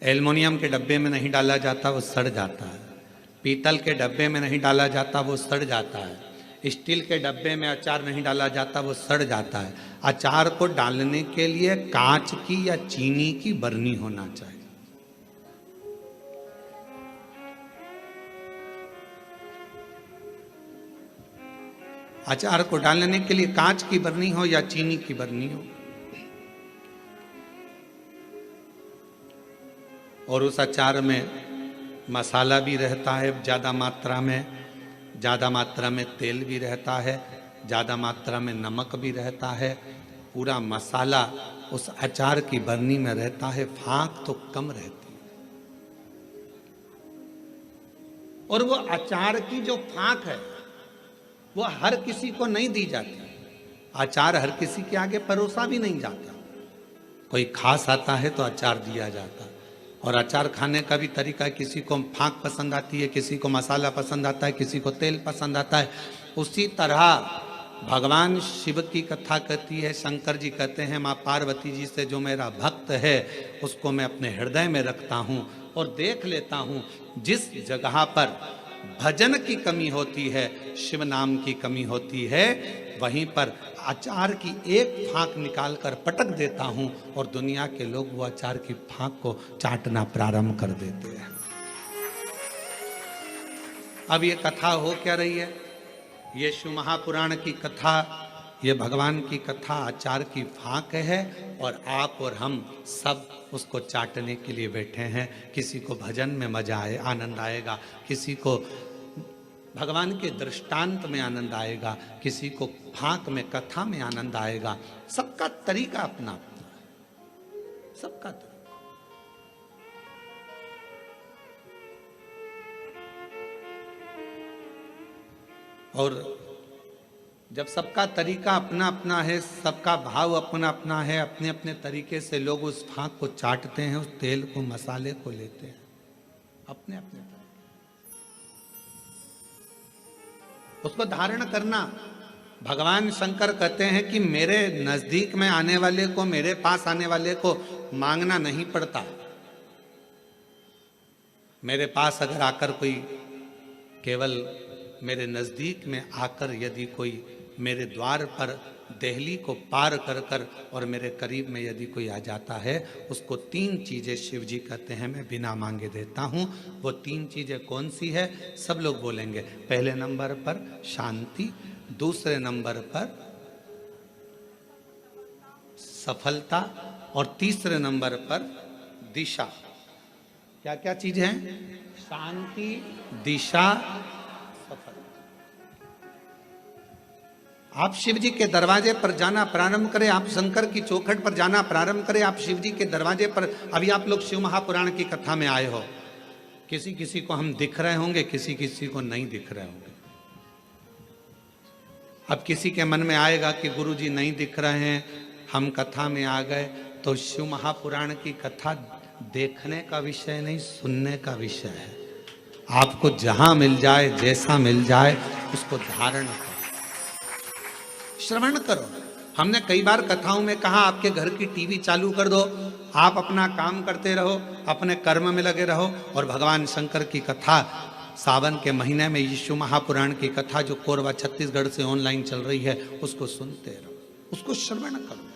एल्युमिनियम के डब्बे में नहीं डाला जाता, वो सड़ जाता है। पीतल के डब्बे में नहीं डाला जाता, वो सड़ जाता है। स्टील के डब्बे में अचार नहीं डाला जाता, वो सड़ जाता है। अचार को डालने के लिए कांच की या चीनी की बरनी होना चाहिए। अचार को डालने के लिए कांच की बरनी हो या चीनी की बरनी हो, और उस अचार में मसाला भी रहता है ज़्यादा मात्रा में तेल भी रहता है, ज़्यादा मात्रा में नमक भी रहता है। पूरा मसाला उस अचार की बरनी में रहता है, फाँक तो कम रहती है। और वो अचार की जो फाँक है वो हर किसी को नहीं दी जाती। अचार हर किसी के आगे परोसा भी नहीं जाता। कोई खास आता है तो अचार दिया जाता। और अचार खाने का भी तरीका, किसी को फाँक पसंद आती है, किसी को मसाला पसंद आता है, किसी को तेल पसंद आता है। उसी तरह भगवान शिव की कथा कहती है, शंकर जी कहते हैं माँ पार्वती जी से जो मेरा भक्त है उसको मैं अपने हृदय में रखता हूँ और देख लेता हूँ जिस जगह पर भजन की कमी होती है, शिव नाम की कमी होती है, वहीं पर अचार की एक फाँक निकाल कर पटक देता हूं और दुनिया के लोग वो अचार की फाँक को चाटना प्रारंभ कर देते हैं। अब ये कथा हो क्या रही है? ये शिव महापुराण की कथा, ये भगवान की कथा अचार की फाँक है, और आप और हम सब उसको चाटने के लिए बैठे हैं। किसी को भजन में मजा आए, आनंद आएगा, किसी को भगवान के दृष्टांत में आनंद आएगा, किसी को फाँक में, कथा में आनंद आएगा। सबका तरीका अपना अपना है, सबका तरीका। और जब सबका तरीका अपना अपना है, सबका भाव अपना अपना है, अपने अपने तरीके से लोग उस फाँक को चाटते हैं, उस तेल को, मसाले को लेते हैं अपने अपने तरीके। उसको धारण करना, भगवान शंकर कहते हैं कि मेरे नजदीक में आने वाले को, मेरे पास आने वाले को मांगना नहीं पड़ता। मेरे पास अगर आकर कोई, केवल मेरे नजदीक में आकर यदि कोई मेरे द्वार पर देहली को पार कर कर और मेरे करीब में यदि कोई आ जाता है, उसको 3 चीजें शिव जी कहते हैं मैं बिना मांगे देता हूं। वो 3 चीजें कौन सी है? सब लोग बोलेंगे। पहले नंबर पर शांति, दूसरे नंबर पर सफलता, और तीसरे नंबर पर दिशा। क्या क्या चीज है? शांति, दिशा, सफलता। आप शिव जी के दरवाजे पर जाना प्रारंभ करें, आप शंकर की चौखट पर जाना प्रारंभ करें, आप शिव जी के दरवाजे पर। अभी आप लोग शिव महापुराण की कथा में आए हो, किसी किसी को हम दिख रहे होंगे, किसी किसी को नहीं दिख रहे होंगे। अब किसी के मन में आएगा कि गुरु जी नहीं दिख रहे हैं, हम कथा में आ गए, तो शिव महापुराण की कथा देखने का विषय नहीं, सुनने का विषय है। आपको जहां मिल जाए, जैसा मिल जाए, उसको धारण करो, श्रवण करो। हमने कई बार कथाओं में कहा, आपके घर की टीवी चालू कर दो, आप अपना काम करते रहो, अपने कर्म में लगे रहो, और भगवान शंकर की कथा सावन के महीने में यीशु महापुराण की कथा जो कोरबा छत्तीसगढ़ से ऑनलाइन चल रही है, उसको सुनते रहो, उसको श्रवण करो।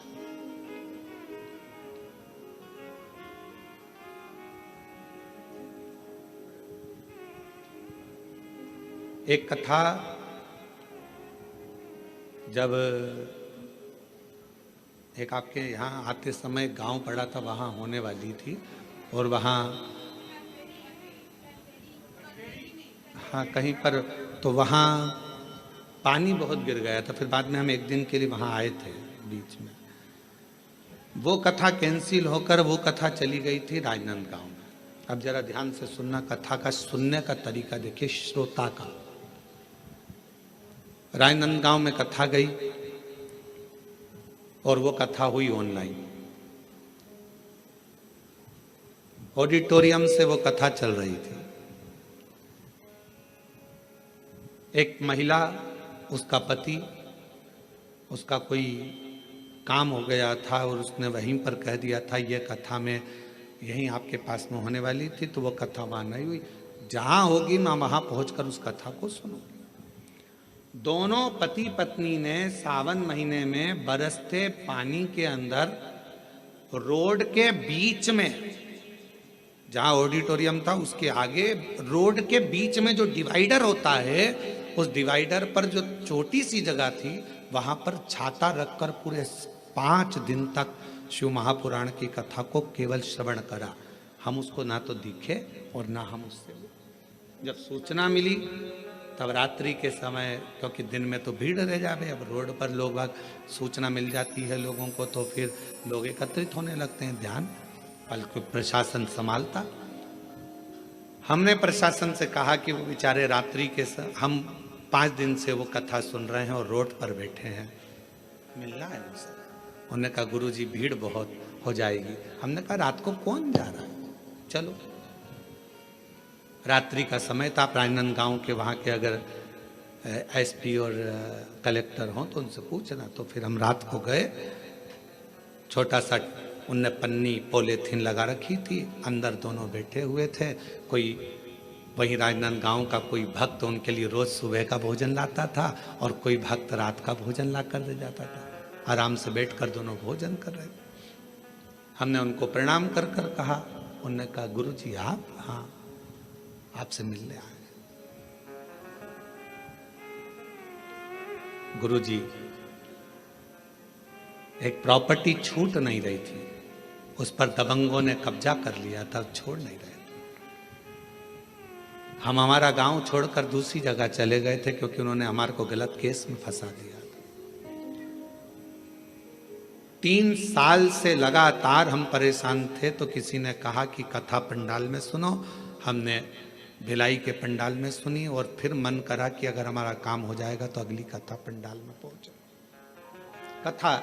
एक कथा जब एक आपके यहाँ आते समय गांव पड़ा था, वहाँ होने वाली थी, और वहाँ हाँ कहीं पर, तो वहाँ पानी बहुत गिर गया था। फिर बाद में हम एक दिन के लिए वहाँ आए थे, बीच में वो कथा कैंसिल होकर वो कथा चली गई थी राजनांदगांव में। अब जरा ध्यान से सुनना, कथा का सुनने का तरीका देखिए श्रोता का। राजनांदगांव में कथा गई और वो कथा हुई ऑनलाइन, ऑडिटोरियम से वो कथा चल रही थी। एक महिला, उसका पति, उसका कोई काम हो गया था और उसने वहीं पर कह दिया था ये कथा में यहीं आपके पास में होने वाली थी, तो वो कथा वहां नहीं हुई। जहां होगी मैं वहां पहुंचकर उस कथा को सुनूंगी। दोनों पति पत्नी ने सावन महीने में बरसते पानी के अंदर रोड के बीच में, जहां ऑडिटोरियम था उसके आगे रोड के बीच में जो डिवाइडर होता है, उस डिवाइडर पर जो छोटी सी जगह थी, वहां पर छाता रखकर पूरे 5 दिन तक शिव महापुराण की कथा को केवल श्रवण करा। हम उसको ना तो दिखे और ना हम उससे, जब सूचना मिली तब रात्रि के समय, क्योंकि दिन में तो भीड़ रह जावे, अब रोड पर लोग बाग सूचना मिल जाती है लोगों को, तो फिर लोग एकत्रित होने लगते हैं, ध्यान बल्कि प्रशासन संभालता। हमने प्रशासन से कहा कि वो बेचारे रात्रि के हम 5 दिन से वो कथा सुन रहे हैं और रोड पर बैठे हैं, मिलना है उनसे। उन्होंने कहा गुरु जी भीड़ बहुत हो जाएगी। हमने कहा रात को कौन जा रहा है, चलो। रात्रि का समय था, राजनांदगांव के वहाँ के अगर एसपी और कलेक्टर हों तो उनसे पूछना। तो फिर हम रात को गए, छोटा सा उनने पन्नी पॉलीथीन लगा रखी थी, अंदर दोनों बैठे हुए थे। कोई वहीं राजनांदगांव का कोई भक्त उनके लिए रोज सुबह का भोजन लाता था और कोई भक्त रात का भोजन ला कर दे जाता था। आराम से बैठकर दोनों भोजन कर रहे थे। हमने उनको प्रणाम कर कर कहा, उन्होंने कहा गुरु जी आप? हाँ, आपसे मिलने आए। गुरु जी, एक प्रॉपर्टी छूट नहीं रही थी, उस पर दबंगों ने कब्जा कर लिया था, छोड़ नहीं रहे। हम हमारा गांव छोड़कर दूसरी जगह चले गए थे क्योंकि उन्होंने हमारे को गलत केस में फंसा दिया था। 3 साल से लगातार हम परेशान थे, तो किसी ने कहा कि कथा पंडाल में सुनो। हमने भिलाई के पंडाल में सुनी और फिर मन करा कि अगर हमारा काम हो जाएगा तो अगली कथा पंडाल में पहुंचे। कथा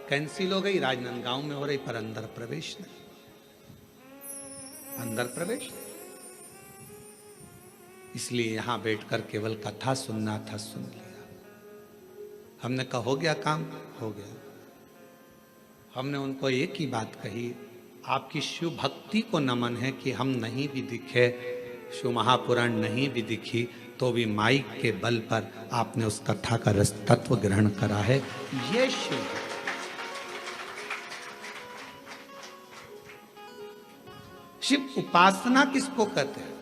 कैंसिल हो गई, राजनांदगांव में हो रही, पर अंदर प्रवेश नहीं, अंदर प्रवेश नहीं। इसलिए यहां बैठकर केवल कथा सुनना था, सुन लिया। हमने कहा हो गया काम, हो गया। हमने उनको एक ही बात कही, आपकी शिव भक्ति को नमन है कि हम नहीं भी दिखे, शिव महापुराण नहीं भी दिखी, तो भी माइक के बल पर आपने उस कथा का रस तत्व ग्रहण करा है। ये शिव शिव उपासना किसको कहते हैं?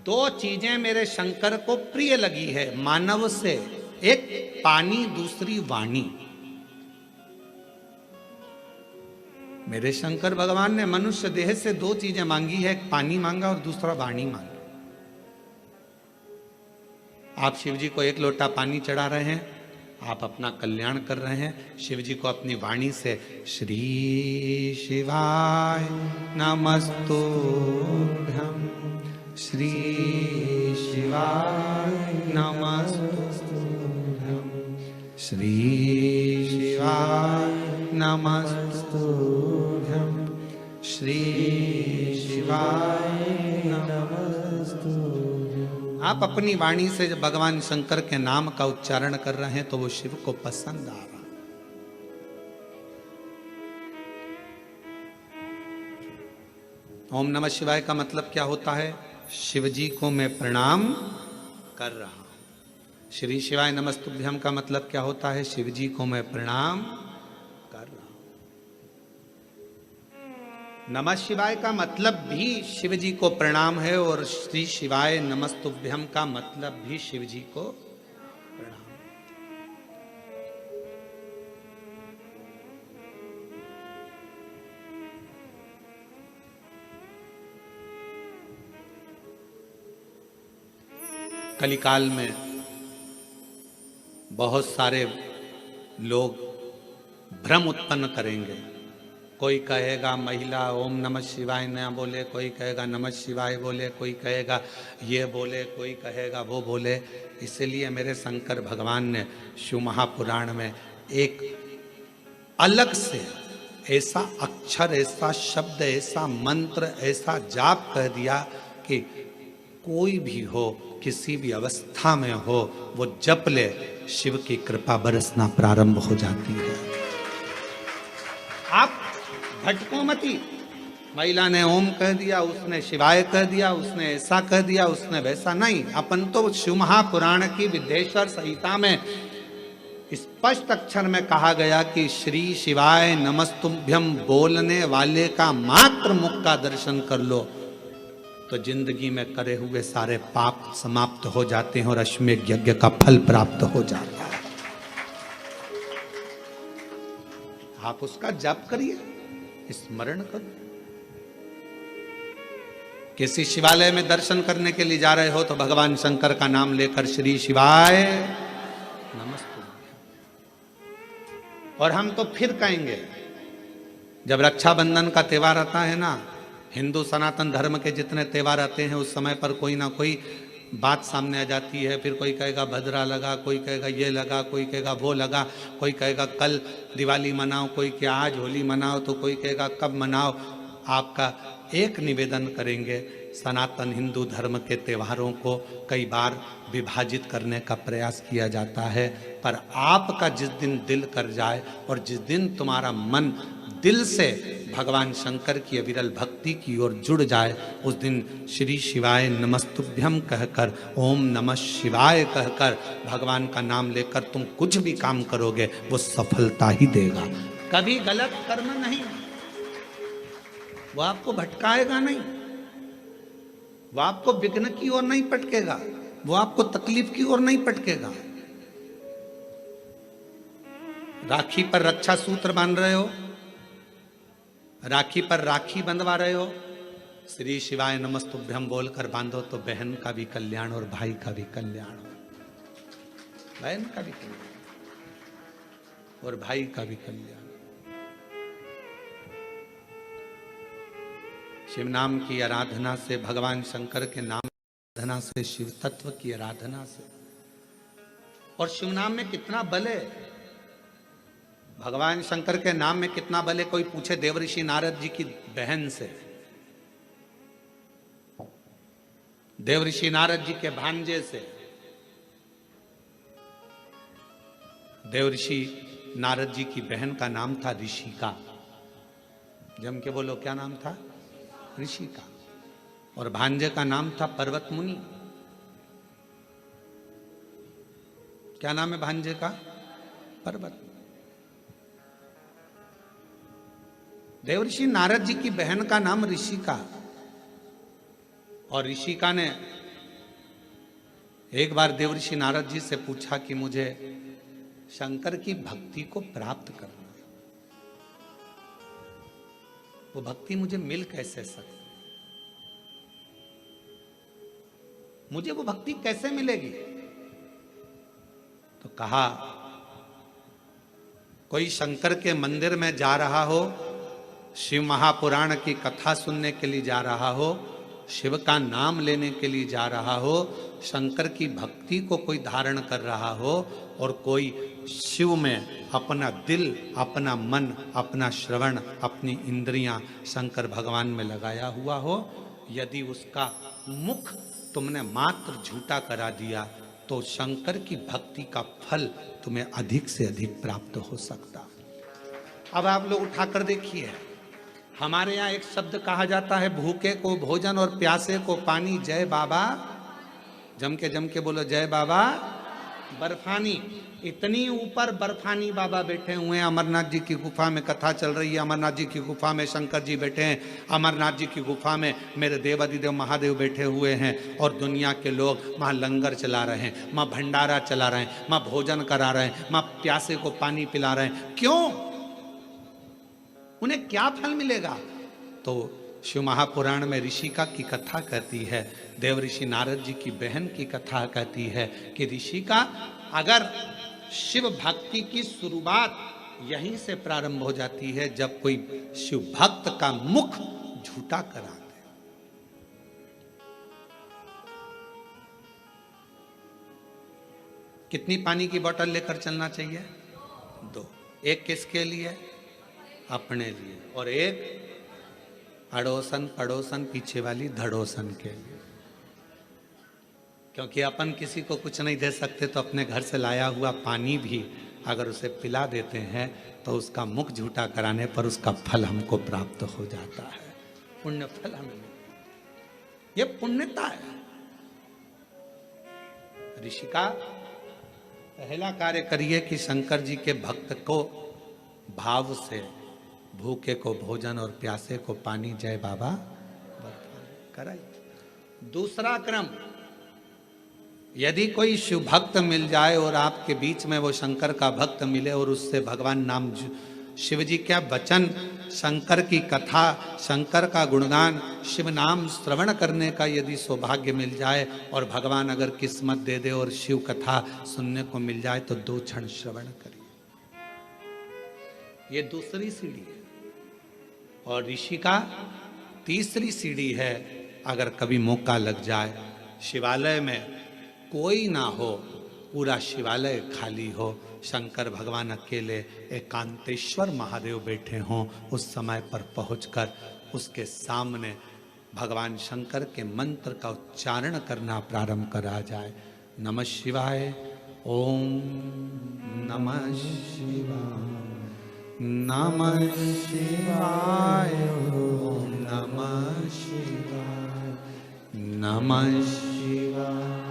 2 चीजें मेरे शंकर को प्रिय लगी है मानव से, एक पानी, दूसरी वाणी। मेरे शंकर भगवान ने मनुष्य देह से 2 चीजें मांगी है, एक पानी मांगा और दूसरा वाणी मांगी। आप शिव जी को 1 लोटा पानी चढ़ा रहे हैं, आप अपना कल्याण कर रहे हैं। शिव जी को अपनी वाणी से श्री शिवाय नमस्तुभ्यं, श्री शिवाय नमस्तुभ्यं, श्री शिवाय नमस्तुभ्यं, श्री शिवाय नमस्तुभ्यं। आप अपनी वाणी से जब भगवान शंकर के नाम का उच्चारण कर रहे हैं तो वो शिव को पसंद आ रहा। ओम नमः शिवाय का मतलब क्या होता है? शिव जी को मैं प्रणाम कर रहा हूं। श्री शिवाय नमस्तुभ्यम का मतलब क्या होता है? शिव जी को मैं प्रणाम कर रहा हूं। नमः शिवाय का मतलब भी शिव जी को प्रणाम है और श्री शिवाय नमस्तुभ्यम का मतलब भी शिव जी को प्रणाम। कलिकाल में बहुत सारे लोग भ्रम उत्पन्न करेंगे। कोई कहेगा महिला ओम नमः शिवाय न बोले, कोई कहेगा नमः शिवाय बोले, कोई कहेगा ये बोले, कोई कहेगा वो बोले। इसलिए मेरे शंकर भगवान ने शिव महापुराण में एक अलग से ऐसा अक्षर, ऐसा शब्द, ऐसा मंत्र, ऐसा जाप कह दिया कि कोई भी हो, किसी भी अवस्था में हो, वो जप ले, शिव की कृपा बरसना प्रारंभ हो जाती है। आप भटको मती। महिला ने ओम कह दिया, उसने शिवाय कह दिया, उसने ऐसा कह दिया, उसने वैसा नहीं। अपन तो शिव महापुराण की विद्येश्वर संहिता में स्पष्ट अक्षर में कहा गया कि श्री शिवाय नमस्तुभ्यम बोलने वाले का मात्र मुख का दर्शन कर लो तो जिंदगी में करे हुए सारे पाप समाप्त हो जाते हैं और अश्वमेध यज्ञ का फल प्राप्त हो जाता है। आप उसका जाप करिए, स्मरण करो। किसी शिवालय में दर्शन करने के लिए जा रहे हो तो भगवान शंकर का नाम लेकर श्री शिवाय नमस्तुभ्यं। और हम तो फिर कहेंगे, जब रक्षाबंधन का त्योहार आता है ना, हिंदू सनातन धर्म के जितने त्योहार आते हैं उस समय पर कोई ना कोई बात सामने आ जाती है। फिर कोई कहेगा भद्रा लगा, कोई कहेगा ये लगा, कोई कहेगा वो लगा, कोई कहेगा कल दिवाली मनाओ, कोई क्या आज होली मनाओ, तो कोई कहेगा कब मनाओ। आपका एक निवेदन करेंगे, सनातन हिंदू धर्म के त्योहारों को कई बार विभाजित करने का प्रयास किया जाता है, पर आपका जिस दिन दिल कर जाए और जिस दिन तुम्हारा मन दिल से भगवान शंकर की अविरल भक्ति की ओर जुड़ जाए, उस दिन श्री शिवाय नमस्तुभ्यम कहकर, ओम नमः शिवाय कहकर, भगवान का नाम लेकर तुम कुछ भी काम करोगे वो सफलता ही देगा। कभी गलत कर्म नहीं, वो आपको भटकाएगा नहीं, वो आपको विघ्न की ओर नहीं पटकेगा, वो आपको तकलीफ की ओर नहीं पटकेगा। राखी पर रक्षा सूत्र बांध रहे हो, राखी पर राखी बंधवा रहे हो, श्री शिवाय नमस्तुभ्यम बोलकर बांधो तो बहन का भी कल्याण और भाई का भी कल्याण हो, बहन का भी कल्याण और भाई का भी कल्याण। शिव नाम की आराधना से, भगवान शंकर के नाम की आराधना से, शिव तत्व की आराधना से, और शिव नाम में कितना बल है, भगवान शंकर के नाम में कितना बल है। कोई पूछे देवऋषि नारद जी की बहन से, देवऋषि नारद जी के भांजे से। देवऋषि नारद जी की बहन का नाम था ऋषिका। जम के बोलो, क्या नाम था? ऋषिका। और भांजे का नाम था पर्वत मुनि। क्या नाम है भांजे का? पर्वत। देवऋषि नारद जी की बहन का नाम ऋषिका। और ऋषिका ने एक बार देवऋषि नारद जी से पूछा कि मुझे शंकर की भक्ति को प्राप्त करना, वो भक्ति मुझे मिल कैसे सकती, मुझे वो भक्ति कैसे मिलेगी? तो कहा कोई शंकर के मंदिर में जा रहा हो, शिव महापुराण की कथा सुनने के लिए जा रहा हो, शिव का नाम लेने के लिए जा रहा हो, शंकर की भक्ति को कोई धारण कर रहा हो, और कोई शिव में अपना दिल, अपना मन, अपना श्रवण, अपनी इंद्रियां शंकर भगवान में लगाया हुआ हो, यदि उसका मुख तुमने मात्र झूठा करा दिया तो शंकर की भक्ति का फल तुम्हें अधिक से अधिक प्राप्त हो सकता। अब आप लोग उठाकर देखिए, हमारे यहाँ एक शब्द कहा जाता है, भूखे को भोजन और प्यासे को पानी। जय बाबा, जम के बोलो जय बाबा। बर्फानी, इतनी ऊपर बर्फानी बाबा बैठे हुए हैं। अमरनाथ जी की गुफा में कथा चल रही है, अमरनाथ जी की गुफा में शंकर जी बैठे हैं, अमरनाथ जी की गुफा में मेरे देवादिदेव महादेव बैठे हुए हैं, और दुनिया के लोग वहाँ लंगर चला रहे हैं, वहाँ भंडारा चला रहे हैं, वहाँ भोजन करा रहे हैं, वहाँ प्यासे को पानी पिला रहे हैं। क्यों? उन्हें क्या फल मिलेगा? तो शिव महापुराण में ऋषिका की कथा कहती है, देव ऋषि नारद जी की बहन की कथा कहती है कि ऋषिका, अगर शिव भक्ति की शुरुआत यहीं से प्रारंभ हो जाती है जब कोई शिव भक्त का मुख झूठा करा दे। कितनी पानी की बोतल लेकर चलना चाहिए? 2। एक किसके लिए? अपने लिए, और एक अड़ोसन पड़ोसन पीछे वाली धड़ोसन के लिए। क्योंकि अपन किसी को कुछ नहीं दे सकते, तो अपने घर से लाया हुआ पानी भी अगर उसे पिला देते हैं तो उसका मुख झूठा कराने पर उसका फल हमको प्राप्त हो जाता है, पुण्य फल हमें। ये पुण्यता है। ऋषिका, पहला कार्य करिए कि शंकर जी के भक्त को भाव से, भूखे को भोजन और प्यासे को पानी, जय बाबा कराइए। दूसरा क्रम, यदि कोई शिव भक्त मिल जाए और आपके बीच में वो शंकर का भक्त मिले और उससे भगवान नाम, शिव जी क्या वचन, शंकर की कथा, शंकर का गुणगान, शिव नाम श्रवण करने का यदि सौभाग्य मिल जाए और भगवान अगर किस्मत दे दे और शिव कथा सुनने को मिल जाए तो 2 क्षण श्रवण करिए। ये दूसरी सीढ़ी है। और ऋषि का तीसरी सीढ़ी है, अगर कभी मौका लग जाए, शिवालय में कोई ना हो, पूरा शिवालय खाली हो, शंकर भगवान अकेले, एकांतेश्वर महादेव बैठे हों, उस समय पर पहुंचकर उसके सामने भगवान शंकर के मंत्र का उच्चारण करना प्रारंभ करा जाए। नमः शिवाय, ओम नमः शिवाय, नमः शिवाय, ओम नमः शिवाय, नमः शिवाय,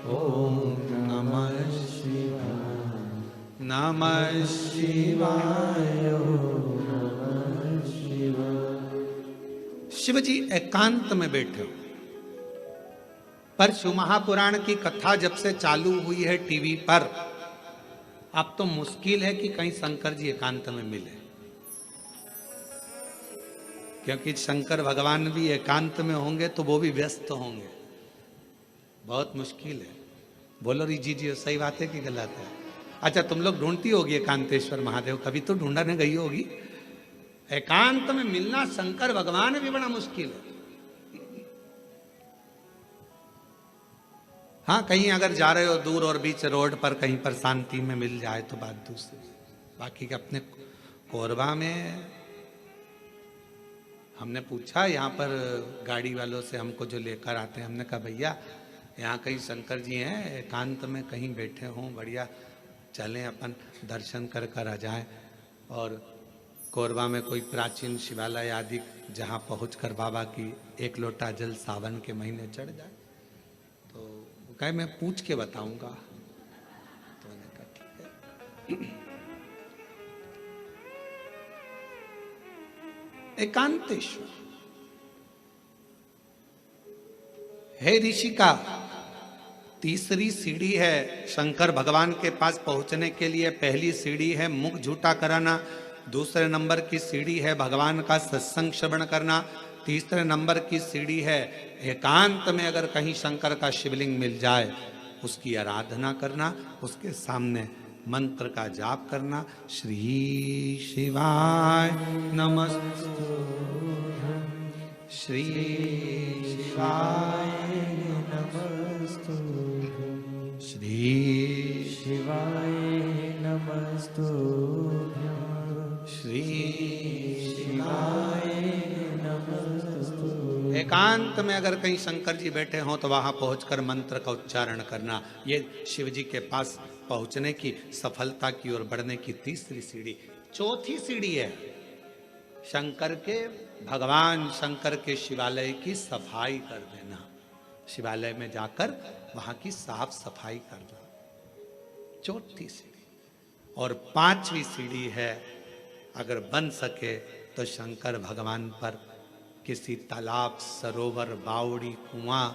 ओम नमः शिवाय, नमः शिवाय, ओम नमः शिवाय। शिव जी एकांत में बैठे हो, पर शिव महापुराण की कथा जब से चालू हुई है टीवी पर, अब तो मुश्किल है कि कहीं शंकर जी एकांत में मिले, क्योंकि शंकर भगवान भी एकांत में होंगे तो वो भी व्यस्त होंगे। बहुत मुश्किल है। बोलो जी जी, सही बात है कि गलत है? अच्छा, तुम लोग ढूंढती होगी एकांतेश्वर महादेव, कभी तो ढूंढने गई होगी। एकांत में मिलना शंकर भगवान भी बड़ा मुश्किल है। हाँ, कहीं अगर जा रहे हो दूर और बीच रोड पर कहीं पर शांति में मिल जाए तो बात दूसरी। बाकी के अपने कोरबा में हमने पूछा, यहाँ पर गाड़ी वालों से हमको जो लेकर आते हैं, हमने कहा भैया यहाँ कहीं शंकर जी हैं, एकांत में कहीं बैठे हों, बढ़िया, चलें अपन दर्शन कर कर आ जाएं। और कोरबा में कोई प्राचीन शिवालय आदि जहाँ पहुँचकर बाबा की 1 लोटा जल सावन के महीने चढ़ जाए। तो कहे मैं पूछ के बताऊंगा। तो मैंने कहा ठीक है। एकांतेश्वर हे ऋषि का तीसरी सीढ़ी है शंकर भगवान के पास पहुंचने के लिए। पहली सीढ़ी है मुख झूठा कराना, दूसरे नंबर की सीढ़ी है भगवान का सत्संग श्रवण करना, तीसरे नंबर की सीढ़ी है एकांत में अगर कहीं शंकर का शिवलिंग मिल जाए उसकी आराधना करना, उसके सामने मंत्र का जाप करना। श्री शिवाय नमस्तु, श्री शिवाय नमस्तुभ्यं, श्री शिवाय नमस्तुभ्यं, श्री शिवाय नमस्तुभ्यं। एकांत में अगर कहीं शंकर जी बैठे हों तो वहां पहुंचकर मंत्र का उच्चारण करना। ये शिव जी के पास पहुंचने की, सफलता की ओर बढ़ने की तीसरी सीढ़ी। चौथी सीढ़ी है शंकर के, भगवान शंकर के शिवालय की सफाई कर देना। शिवालय में जाकर वहां की साफ सफाई करना, चौथी सीढ़ी। और पांचवी सीढ़ी है, अगर बन सके तो शंकर भगवान पर किसी तालाब, सरोवर, बावड़ी, कुआं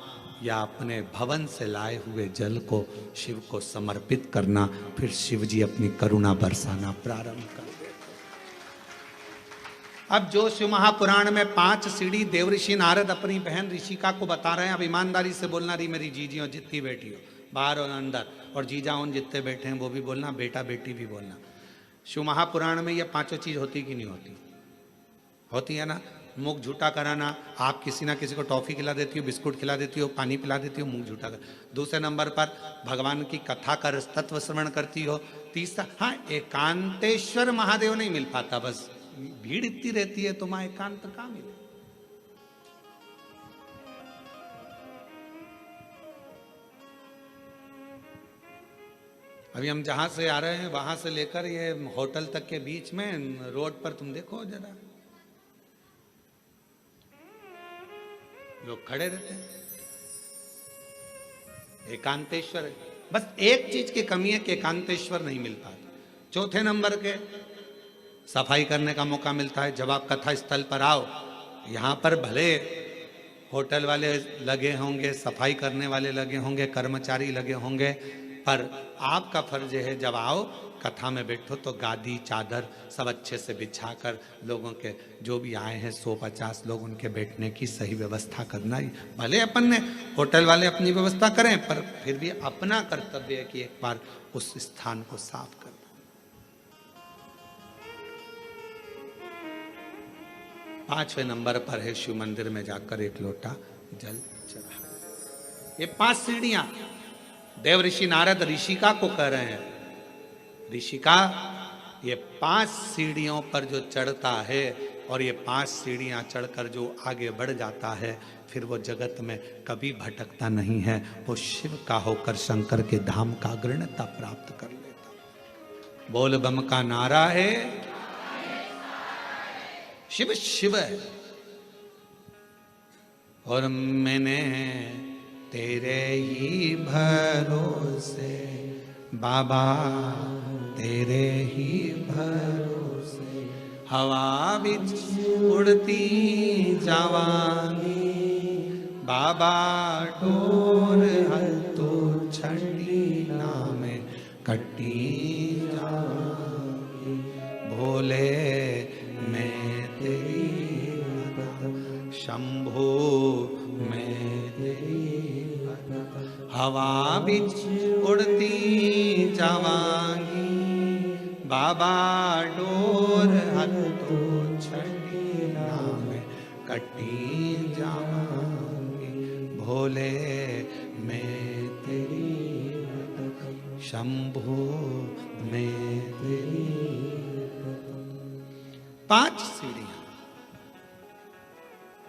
या अपने भवन से लाए हुए जल को शिव को समर्पित करना। फिर शिव जी अपनी करुणा बरसाना प्रारंभ कर देते। अब जो शिव महापुराण में 5 सीढ़ी देवऋषि नारद अपनी बहन ऋषिका को बता रहे हैं। अब ईमानदारी से बोलना, रही मेरी जीजी हो जितनी बेटी हो, बाहर और अंदर, और जीजा उन जितने बैठे हैं वो भी बोलना, बेटा बेटी भी बोलना। शिव महापुराण में ये 5 चीज होती कि नहीं होती? होती है ना। मुख झूठा कराना, आप किसी ना किसी को टॉफी खिला देती हो, बिस्कुट खिला देती हो, पानी पिला देती हो, मुख झूठा कर। दूसरे नंबर पर भगवान की कथा कर तत्व श्रवण करती हो। तीसरा, हाँ, एकांतेश्वर महादेव नहीं मिल पाता, बस भीड़ इतनी रहती है तो मां एकांत कहां मिले। अभी हम जहां से आ रहे हैं वहां से लेकर ये होटल तक के बीच में रोड पर तुम देखो जरा, लोग खड़े रहते हैं। एकांतेश्वर, बस एक चीज की कमी है कि एकांतेश्वर नहीं मिल पाता। चौथे नंबर के सफाई करने का मौका मिलता है जब आप कथा स्थल पर आओ। यहां पर भले होटल वाले लगे होंगे, सफाई करने वाले लगे होंगे, कर्मचारी लगे होंगे, पर आपका फर्ज है जब आओ कथा में बैठो तो गादी चादर सब अच्छे से बिछाकर लोगों के, जो भी आए हैं 100-50 लोग, उनके बैठने की सही व्यवस्था करना। भले अपन ने होटल वाले अपनी व्यवस्था करें, पर फिर भी अपना कर्तव्य है कि एक बार उस स्थान को साफ कर। 5वें नंबर पर है शिव मंदिर में जाकर एक लोटा जल चढ़ा। ये 5 सीढ़ियां देवऋषि नारद ऋषिका को कह रहे हैं। ऋषिका, ये 5 सीढ़ियों पर जो चढ़ता है और ये 5 सीढ़ियां चढ़कर जो आगे बढ़ जाता है, फिर वो जगत में कभी भटकता नहीं है। वो शिव का होकर शंकर के धाम का अग्रणता प्राप्त कर लेता। बोल बम का नारा है, शिव शिव है। और मैंने तेरे ही भरोसे बाबा, तेरे ही भरोसे हवा बिच उड़ती जावांगी बाबा, डोर हत्तो छंडी नाम कट्टी जावांगी। भोले मैं तेरी शंभो मैं तेरी हवा बिच उड़ती जावांगी बाबा, डोर हत्तो छड़ी नाम कट्टी जावांगी। भोले मैं तेरी शंभो मैं तेरी। 5 सीढ़ियां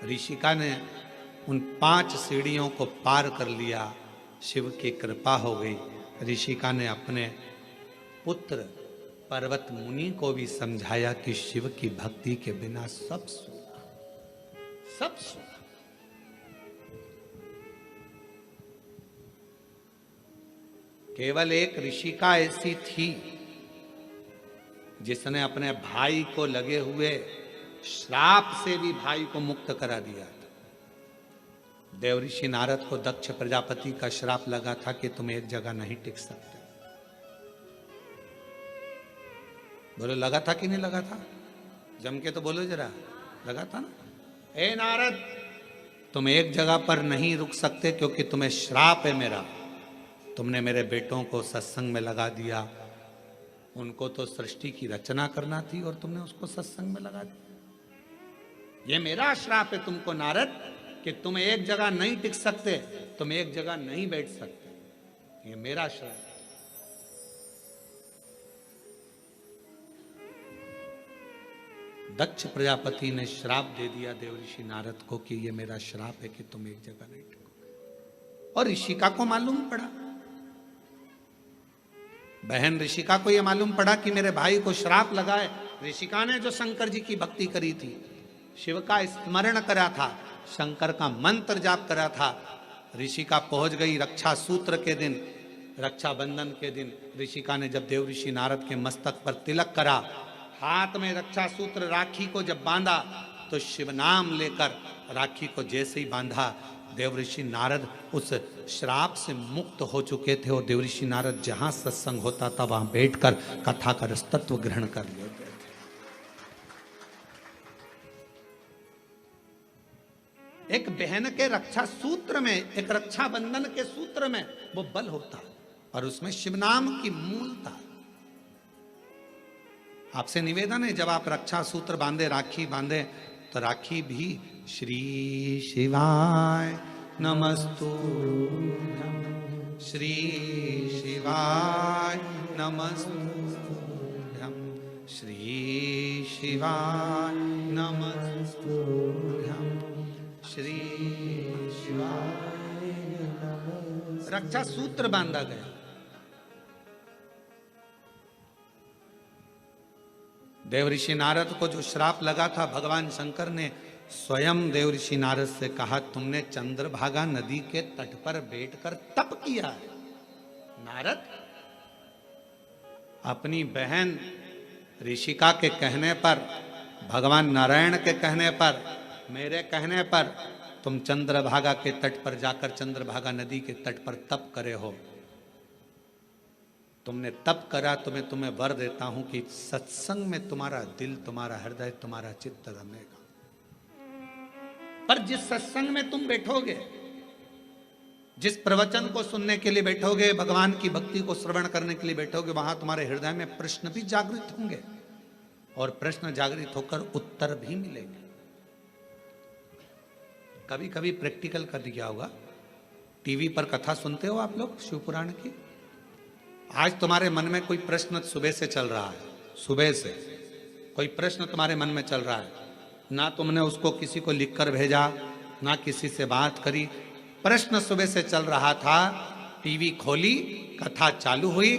ऋषिका ने उन 5 सीढ़ियों को पार कर लिया। शिव की कृपा हो गई। ऋषिका ने अपने पुत्र पर्वत मुनि को भी समझाया कि शिव की भक्ति के बिना सब सूखा, सब सूखा। केवल एक ऋषिका ऐसी थी जिसने अपने भाई को लगे हुए श्राप से भी भाई को मुक्त करा दिया था। देवऋषि नारद को दक्ष प्रजापति का श्राप लगा था कि तुम एक जगह नहीं टिक सकते। बोलो लगा था कि नहीं लगा था? जम के तो बोलो जरा, लगा था ना? ए नारद, तुम एक जगह पर नहीं रुक सकते क्योंकि तुम्हें श्राप है मेरा। तुमने मेरे बेटों को सत्संग में लगा दिया, उनको तो सृष्टि की रचना करना थी और तुमने उसको सत्संग में लगा दिया। ये मेरा श्राप है तुमको नारद कि तुम एक जगह नहीं टिक सकते, तुम एक जगह नहीं बैठ सकते। ये मेरा श्राप है। दक्ष प्रजापति ने श्राप दे दिया देवऋषि नारद को कि ये मेरा श्राप है कि तुम एक जगह नहीं टिकोगे। और ऋषिका को मालूम पड़ा, बहन ऋषिका को यह मालूम पड़ा कि मेरे भाई को श्राप लगा है। ऋषिका ने जो शंकर जी की भक्ति करी थी, शिव का स्मरण करा था, शंकर का मंत्र जाप करा था, ऋषिका पहुंच गई रक्षा सूत्र के दिन, रक्षाबंधन के दिन। ऋषिका ने जब देवऋषि नारद के मस्तक पर तिलक करा, हाथ में रक्षा सूत्र राखी को जब बांधा, तो शिव नाम लेकर राखी को जैसे ही बांधा, देवऋषि नारद उस श्राप से मुक्त हो चुके थे। और देवऋषि नारद जहां सत्संग होता था वहां बैठकर कथा का रस तत्व ग्रहण कर लेते थे। एक बहन के रक्षा सूत्र में, एक रक्षा बंधन के सूत्र में वो बल होता और उसमें शिव नाम की मूलता। आपसे निवेदन है, जब आप रक्षा सूत्र बांधे, राखी बांधे, तो राखी भी श्री शिवाय नमस्तुभ्यं, श्री शिवाय नमस्तुभ्यं, श्री शिवाय नमस्तुभ्यं, श्री शिवाय नमस्तुभ्यं। रक्षा सूत्र बांधा गया। देवऋषि नारद को जो श्राप लगा था, भगवान शंकर ने स्वयं देवऋषि नारद से कहा, तुमने चंद्रभागा नदी के तट पर बैठकर तप किया है। नारद, अपनी बहन ऋषिका के कहने पर, भगवान नारायण के कहने पर, मेरे कहने पर तुम चंद्रभागा के तट पर जाकर चंद्रभागा नदी के तट पर तप करे हो। तुमने तप करा तो मैं तुम्हें वर देता हूं कि सत्संग में तुम्हारा दिल, तुम्हारा हृदय, तुम्हारा चित्त रमेगा। पर जिस सत्संग में तुम बैठोगे, जिस प्रवचन को सुनने के लिए बैठोगे, भगवान की भक्ति को श्रवण करने के लिए बैठोगे, वहां तुम्हारे हृदय में प्रश्न भी जागृत होंगे और प्रश्न जागृत होकर उत्तर भी मिलेंगे। कभी कभी प्रैक्टिकल कर दिया होगा, टीवी पर कथा सुनते हो आप लोग शिव पुराण की। आज तुम्हारे मन में कोई प्रश्न सुबह से चल रहा है, सुबह से कोई प्रश्न तुम्हारे मन में चल रहा है, ना तुमने उसको किसी को लिखकर भेजा, ना किसी से बात करी, प्रश्न सुबह से चल रहा था। टीवी खोली, कथा चालू हुई,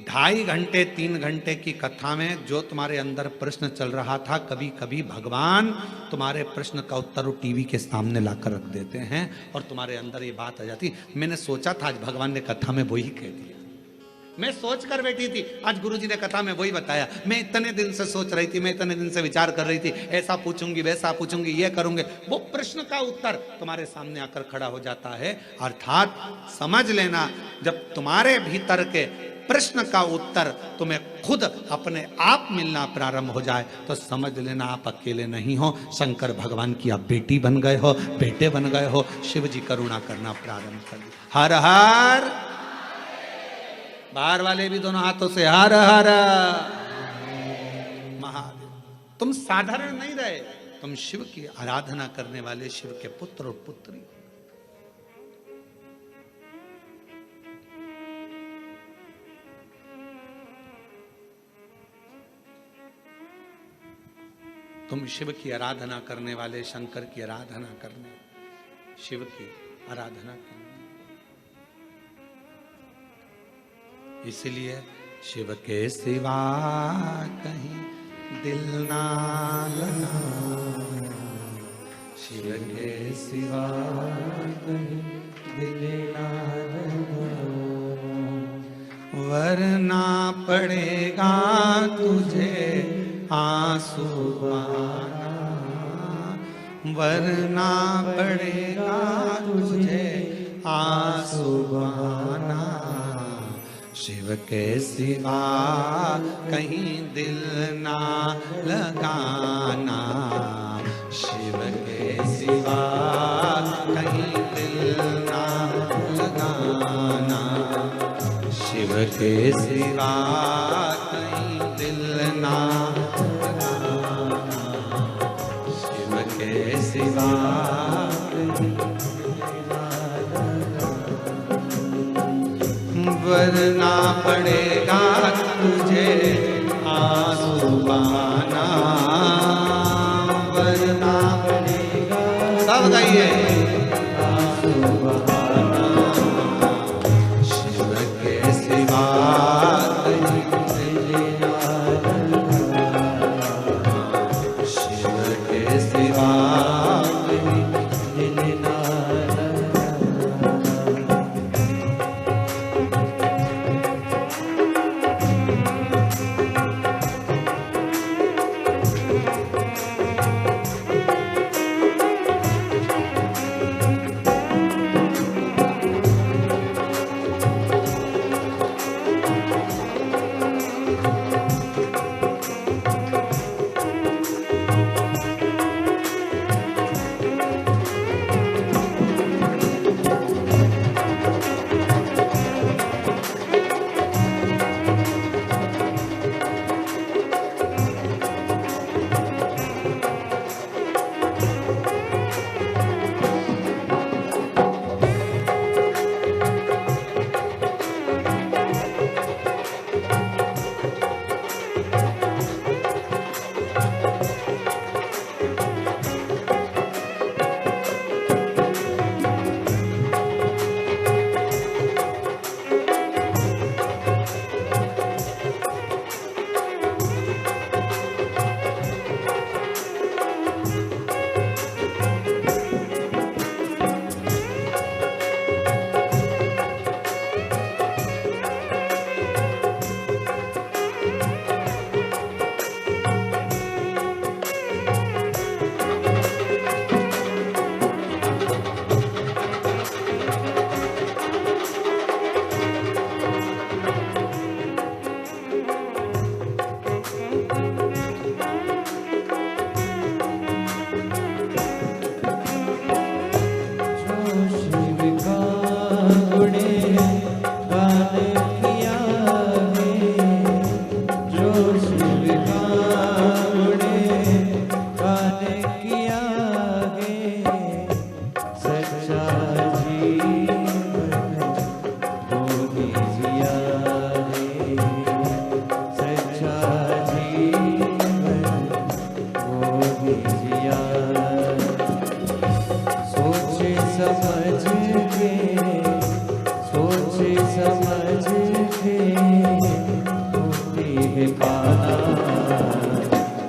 2.5 घंटे 3 घंटे की कथा में जो तुम्हारे अंदर प्रश्न चल रहा था, कभी कभी भगवान तुम्हारे प्रश्न का उत्तर टीवी के सामने लाकर रख देते हैं और तुम्हारे अंदर ये बात आ जाती, मैंने सोचा था आज भगवान ने कथा में वही कह दिया, मैं सोच कर बैठी थी आज गुरुजी ने कथा में वही बताया, मैं इतने दिन से सोच रही थी, मैं इतने दिन से विचार कर रही थी, ऐसा पूछूंगी, वैसा पूछूंगी, ये करूंगे। वो प्रश्न का उत्तर तुम्हारे सामने आकर खड़ा हो जाता है। अर्थात समझ लेना, जब तुम्हारे भीतर के प्रश्न का उत्तर तुम्हें खुद अपने आप मिलना प्रारंभ हो जाए तो समझ लेना आप अकेले नहीं हो, शंकर भगवान की आप बेटी बन गए हो, बेटे बन गए हो, शिव जी करुणा करना प्रारंभ कर दिया। हर हर, बाहर वाले भी दोनों हाथों से हर हर महादेव। तुम साधारण नहीं रहे, तुम शिव की आराधना करने वाले शिव के पुत्र और पुत्री। तुम शिव की आराधना करने वाले, शंकर की आराधना करने, शिव की आराधना करने। इसलिए शिव के सिवा कहीं दिल ना लगा, शिव के सिवा कहीं दिल ना लगा, वरना पड़ेगा तुझे आंसू बहाना, वरना पड़ेगा तुझे आंसू बहाना, शिव के सिवा कहीं दिल ना लगाना, शिव के सिवा कहीं दिल ना लगाना, शिव के सिवा कहीं सिवा वरना पड़ेगा तुझे आंसू बहाना, वरना पड़ेगा। सब गाइए। आंसू बहाना, शिव के सिवा शिव के सिवा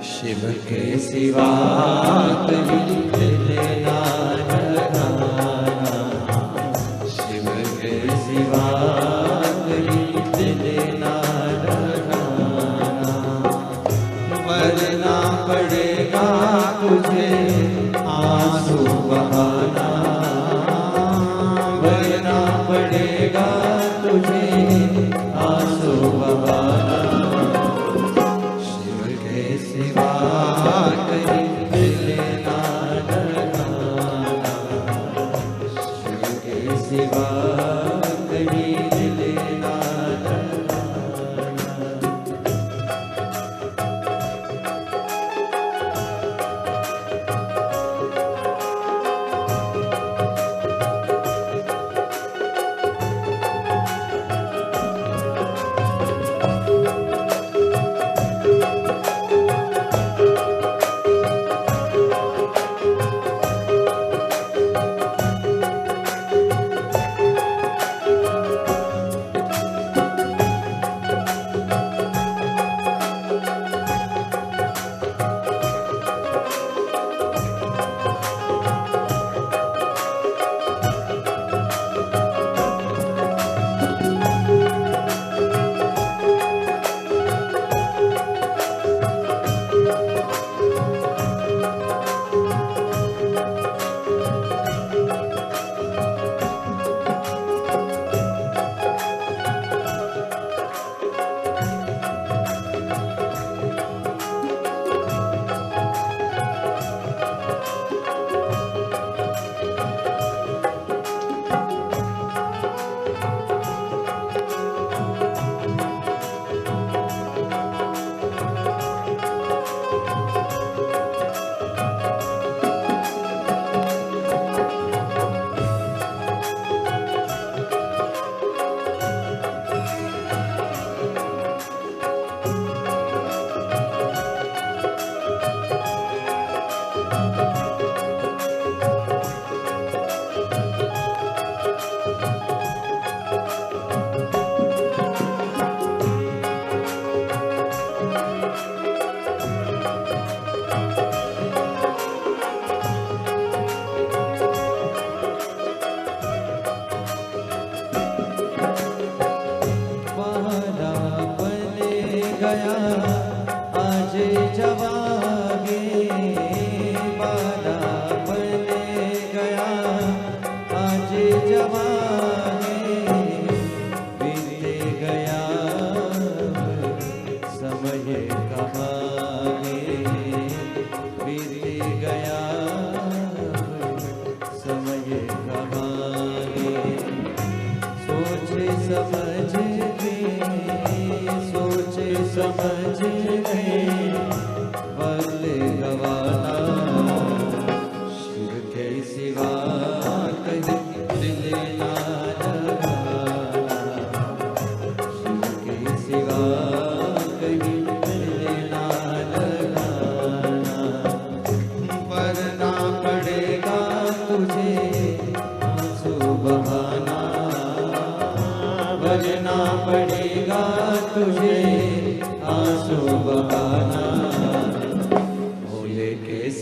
शिव के सिवा कहीं लेना लगाना, शिव के सिवा कहीं लेना लगाना, वरना पड़ेगा तुझे आंसू बहाना, वरना पड़ेगा तुझे आंसू बहाना। सिवा कहीं लेना लगाना, शिव के सिवा कहीं लेना लगाना।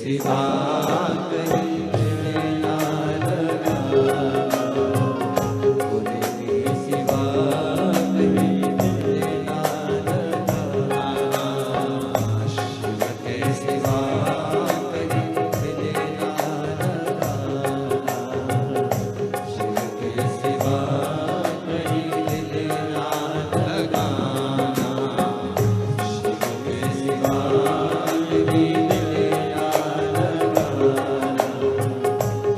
सिवा कहीं दिल ना लगाना, उनके सिवा कहीं दिल ना लगाना, शिव के सिवा कहीं दिल ना लगाना, शिव के सिवा कहीं दिल ना लगाना, शिव के सिवा कहीं दिल ना लगाना,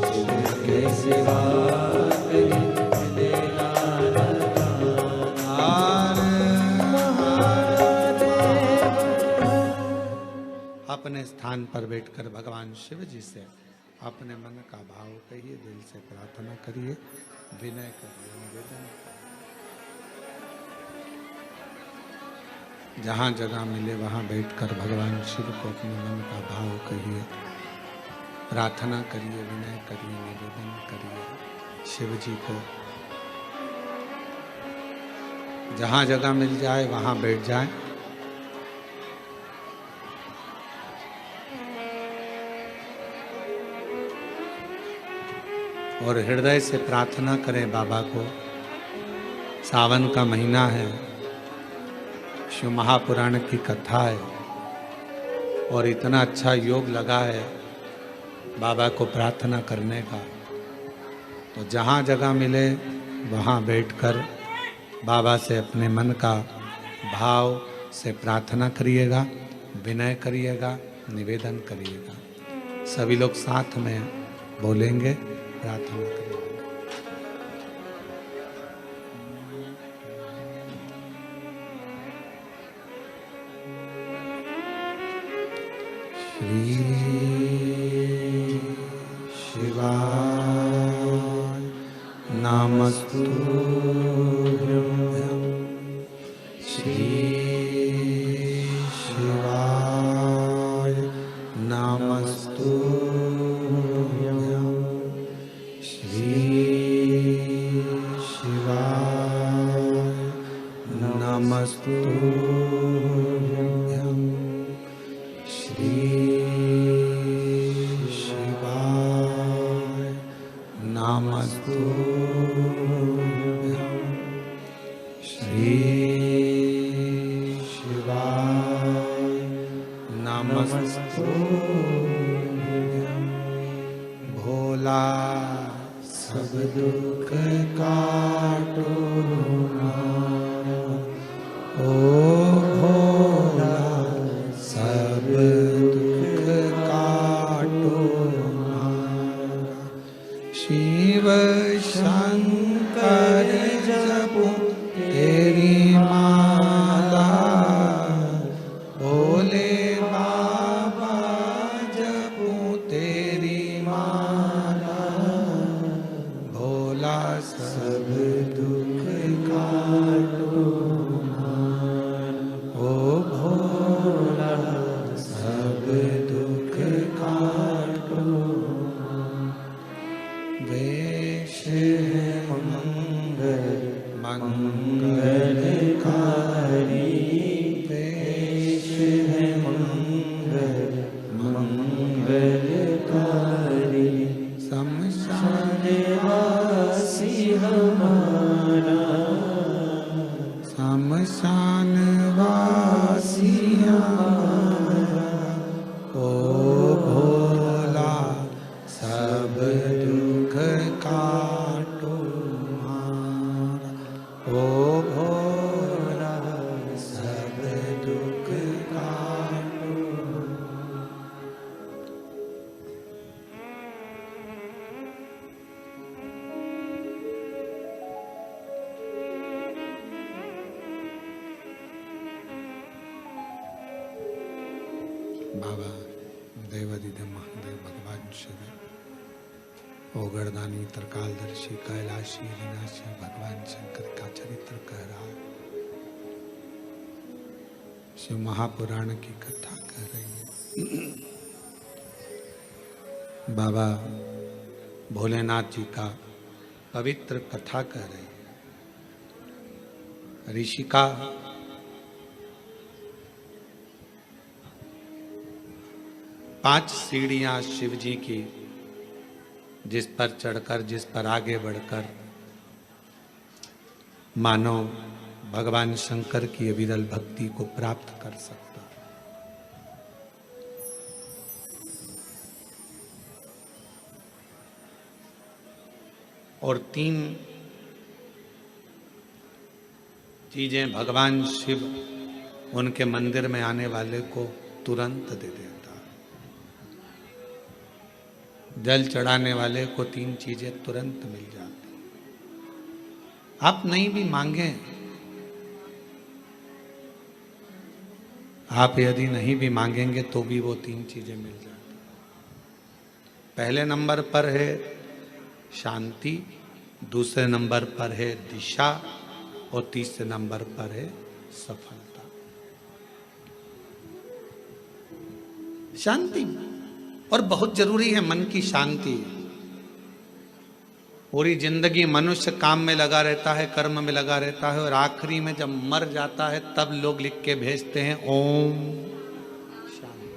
शिव के सिवा कहीं दिल ना अपने स्थान पर बैठकर भगवान शिव जी से अपने मन का भाव कहिए, दिल से प्रार्थना करिए, विनय करिए, निवेदन। जहाँ जगह मिले वहाँ बैठकर भगवान शिव को अपने मन का भाव कहिए, प्रार्थना करिए, विनय करिए, निवेदन करिए शिव जी को। जहाँ जगह मिल जाए वहाँ बैठ जाए। और हृदय से प्रार्थना करें बाबा को। सावन का महीना है, शिव महापुराण की कथा है और इतना अच्छा योग लगा है बाबा को प्रार्थना करने का। तो जहाँ जगह मिले वहाँ बैठकर बाबा से अपने मन का भाव से प्रार्थना करिएगा, विनय करिएगा, निवेदन करिएगा। सभी लोग साथ में बोलेंगे, प्रार्थना करिएगा। श्री शिवाय नमस्तुभ्यं, श्री शिवाय नमस्तुभ्यं, श्री शिवाय नमस्तुभ्यं, श्री शिवाय नमस्तुभ्यं, श्री शिवाय नमस्तुभ्यं। भोला सब दुख काटो हमारा, ओ भोला सब दुख काटो हमारा। शिव शंकर जपो तेरी माला, भोले बाबा जपो तेरी माला। भोला सब दुख काटो हमारा, ओ भोला सब दुख काटो। वेश है मंगल मंगलकारी, वेश है मंगल मंगलकारी। शमशान वासी हमारा, शमशान वासी हमारा। ओ भोला सब दुख काटो हमारा, ओ भोला सब दुख काटो। बाबा देवादिदेव महादेव भगवान शिव, ओगरदानी त्रिकालदर्शी कैलाशी विनाशी भगवान शंकर का चरित्र कह रहा है। शिव महापुराण की कथा कह रही है। बाबा भोलेनाथ जी का पवित्र कथा कह रही है। ऋषिका 5 सीढ़ियां शिव जी की, जिस पर चढ़कर, जिस पर आगे बढ़कर मानव भगवान शंकर की अविरल भक्ति को प्राप्त कर सकता। और 3 चीजें भगवान शिव उनके मंदिर में आने वाले को तुरंत दे देता। जल चढ़ाने वाले को 3 चीजें तुरंत मिल जाती। आप नहीं भी मांगे, आप यदि नहीं भी मांगेंगे तो भी वो 3 चीजें मिल जाती। पहले नंबर पर है शांति, दूसरे नंबर पर है दिशा और तीसरे नंबर पर है सफलता। शांति और बहुत जरूरी है, मन की शांति। पूरी जिंदगी मनुष्य काम में लगा रहता है, कर्म में लगा रहता है, और आखिरी में जब मर जाता है तब लोग लिख के भेजते हैं ओम शांति।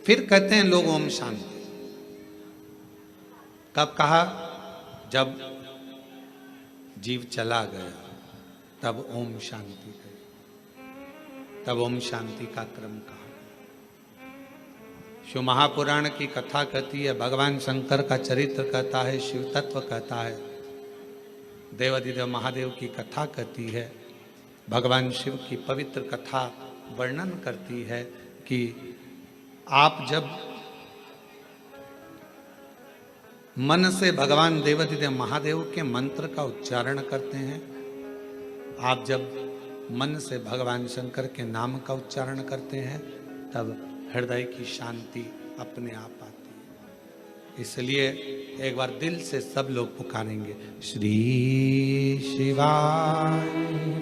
फिर कहते हैं लोग ओम शांति। कब कहा? जब जीव चला गया तब ओम शांति कही, तब ओम शांति का क्रम कहा। शिव महापुराण की कथा कहती है, भगवान शंकर का चरित्र कहता है, शिव तत्व कहता है, देवाधिदेव महादेव की कथा कहती है, भगवान शिव की पवित्र कथा वर्णन करती है कि आप जब मन से भगवान देवाधिदेव महादेव के मंत्र का उच्चारण करते हैं, आप जब मन से भगवान शंकर के नाम का उच्चारण करते हैं, तब हृदय की शांति अपने आप आती है। इसलिए एक बार दिल से सब लोग पुकारेंगे, श्री शिवाय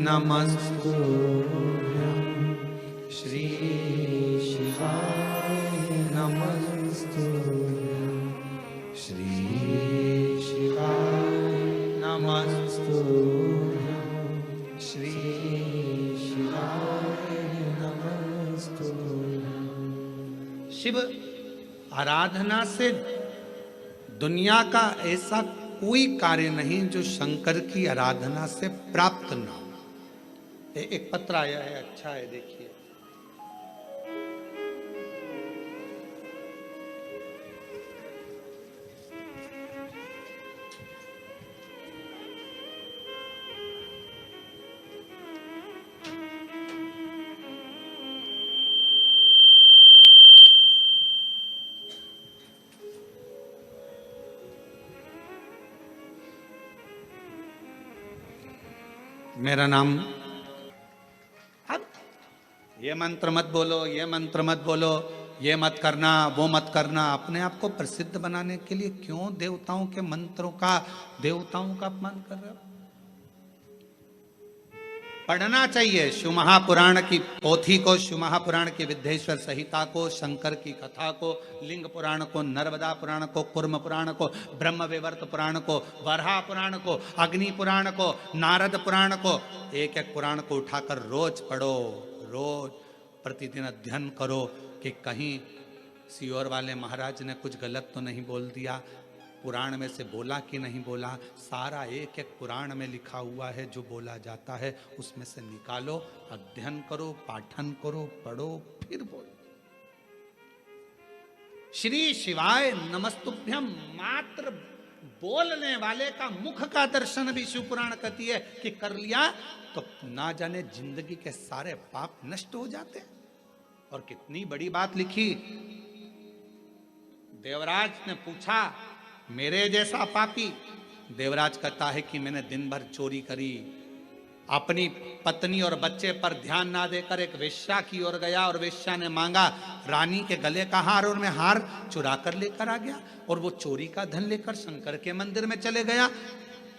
नमस्तुभ्यं, श्री शिवाय नमस्तुभ्यं, श्री शिवाय नमस्तुभ्यं, श्री शिव आराधना से दुनिया का ऐसा कोई कार्य नहीं जो शंकर की आराधना से प्राप्त ना हो। एक पत्र आया है, अच्छा है, देखिए। मेरा नाम, अब ये मंत्र मत बोलो, ये मंत्र मत बोलो, ये मत करना, वो मत करना, अपने आप को प्रसिद्ध बनाने के लिए क्यों देवताओं के मंत्रों का, देवताओं का अपमान कर रहे हो? पढ़ना चाहिए शिव महापुराण की पोथी को, शिव महापुराण की विद्येश्वर संहिता को, शंकर की कथा को, लिंग पुराण को, नर्मदा पुराण को, कुर्म पुराण को, ब्रह्म विवर्त पुराण को, वराह पुराण को, अग्नि पुराण को, नारद पुराण को, एक एक पुराण को उठाकर रोज पढ़ो, रोज प्रतिदिन अध्ययन करो कि कहीं सियोर वाले महाराज ने कुछ गलत तो नहीं बोल दिया, पुराण में से बोला कि नहीं बोला। सारा एक एक पुराण में लिखा हुआ है, जो बोला जाता है उसमें से निकालो, अध्ययन करो, पाठन करो, पढ़ो, फिर बोलो। श्री शिवाय नमस्तुभ्यम मात्र बोलने वाले का मुख का दर्शन भी शिव पुराण कहती है कि कर लिया तो ना जाने जिंदगी के सारे पाप नष्ट हो जाते। और कितनी बड़ी बात लिखी, देवराज ने पूछा मेरे जैसा पापी, देवराज कहता है कि मैंने दिन भर चोरी करी, अपनी पत्नी और बच्चे पर ध्यान ना देकर एक वेश्या की ओर गया और वेश्या ने मांगा रानी के गले का हार और मैं हार चुरा कर लेकर आ गया, और वो चोरी का धन लेकर शंकर के मंदिर में चले गया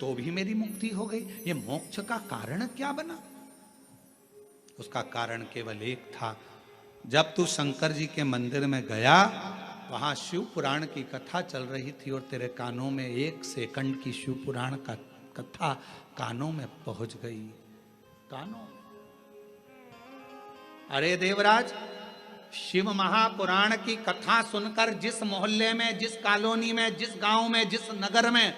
तो भी मेरी मुक्ति हो गई। ये मोक्ष का कारण क्या बना? उसका कारण केवल एक था, जब तू शंकर जी के मंदिर में गया, वहां शिव पुराण की कथा चल रही थी और तेरे कानों में 1 सेकंड की शिव पुराण का कथा कानों में पहुंच गई, कानों। अरे देवराज, शिव महापुराण की कथा सुनकर जिस मोहल्ले में, जिस कॉलोनी में, जिस गांव में, जिस नगर में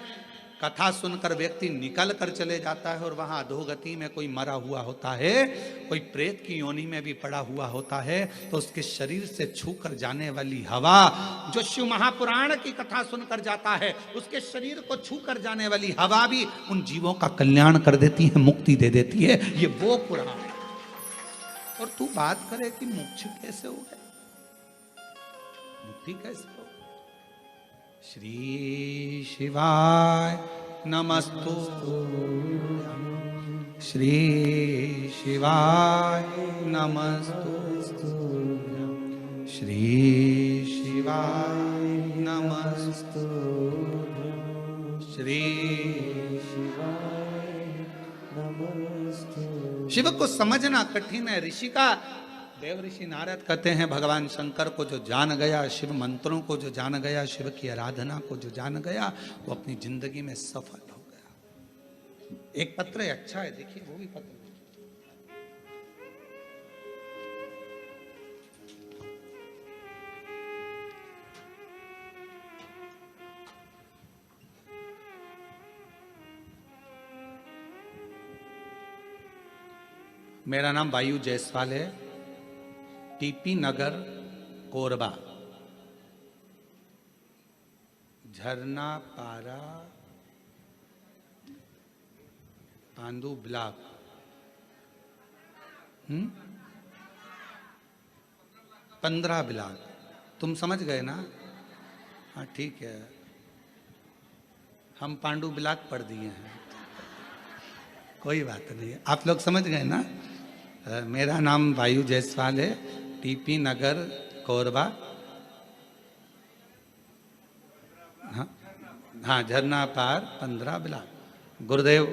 कथा सुनकर व्यक्ति निकल कर चले जाता है और वहां अधोगति में कोई मरा हुआ होता है, कोई प्रेत की योनि में भी पड़ा हुआ होता है, तो उसके शरीर से छू कर जाने वाली हवा, जो शिव महापुराण की कथा सुनकर जाता है, उसके शरीर को छू कर जाने वाली हवा भी उन जीवों का कल्याण कर देती है, मुक्ति दे देती है। ये वो पुराण है। और तू बात करे कि मोक्ष कैसे हो गए, मुक्ति कैसे हो? श्री शिवाय नमस्तु, श्री शिवाय नमस्तु, श्री शिवाय नमस्तु, श्री शिवाय नमस्तु। शिव को समझना कठिन है। ऋषि का देव ऋषि नारद कहते हैं, भगवान शंकर को जो जान गया, शिव मंत्रों को जो जान गया, शिव की आराधना को जो जान गया, वो अपनी जिंदगी में सफल हो गया। एक पत्र है, अच्छा है, देखिए वो भी पत्र। मेरा नाम वायु जायसवाल है, टीपी नगर, कोरबा, झरना पारा, पांडु ब्लॉक। 15 ब्लॉक। तुम समझ गए ना? हाँ ठीक है, हम पांडु ब्लॉक पढ़ दिए हैं, कोई बात नहीं। आप लोग समझ गए ना? मेरा नाम वायु जायसवाल है, टीपी नगर, कोरबा। हाँ हाँ, झरना पार 15 ब्लॉक। गुरुदेव,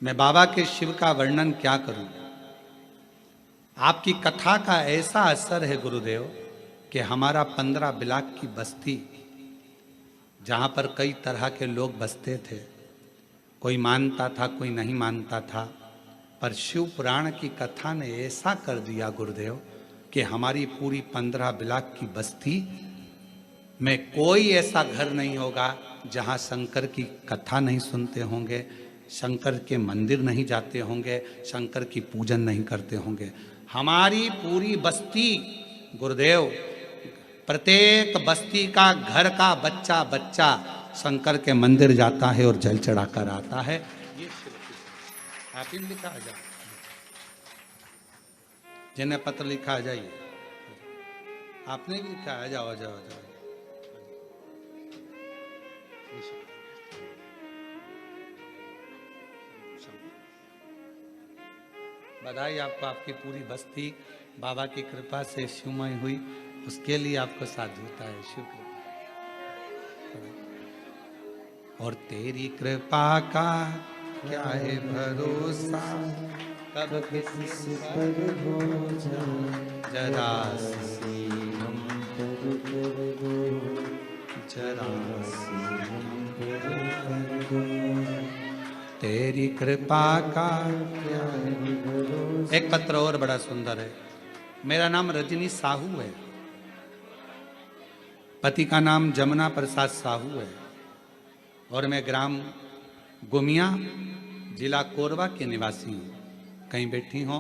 मैं बाबा के शिव का वर्णन क्या करूं? आपकी कथा का ऐसा असर है गुरुदेव कि हमारा 15 ब्लॉक की बस्ती, जहां पर कई तरह के लोग बसते थे, कोई मानता था, कोई नहीं मानता था, पर शिव पुराण की कथा ने ऐसा कर दिया गुरुदेव कि हमारी पूरी 15 ब्लॉक की बस्ती में कोई ऐसा घर नहीं होगा जहां शंकर की कथा नहीं सुनते होंगे, शंकर के मंदिर नहीं जाते होंगे, शंकर की पूजन नहीं करते होंगे। हमारी पूरी बस्ती गुरुदेव, प्रत्येक बस्ती का घर का बच्चा बच्चा शंकर के मंदिर जाता है और जल चढ़ाकर आता है। ये आप इन लिखा आ जाओ, जिन्हें पत्र लिखा आ जाइए। आपने भी लिखा, आ जाओ आ जाओ आ जाओ। बधाई आपको, आपकी पूरी बस्ती बाबा की कृपा से शिवमय हुई, उसके लिए आपको साधुता है। शिव और तेरी कृपा का क्या है भरोसा, कब किसी पर हो जाए जरा सी हम पर कर दो, जरा सी हम पर कर दो, तेरी कृपा का क्या है भरोसा। एक पत्र और बड़ा सुंदर है। मेरा नाम रजनी साहू है, पति का नाम जमुना प्रसाद साहू है, और मैं ग्राम गुमिया, जिला कोरबा के निवासी हूँ। कहीं बैठी हो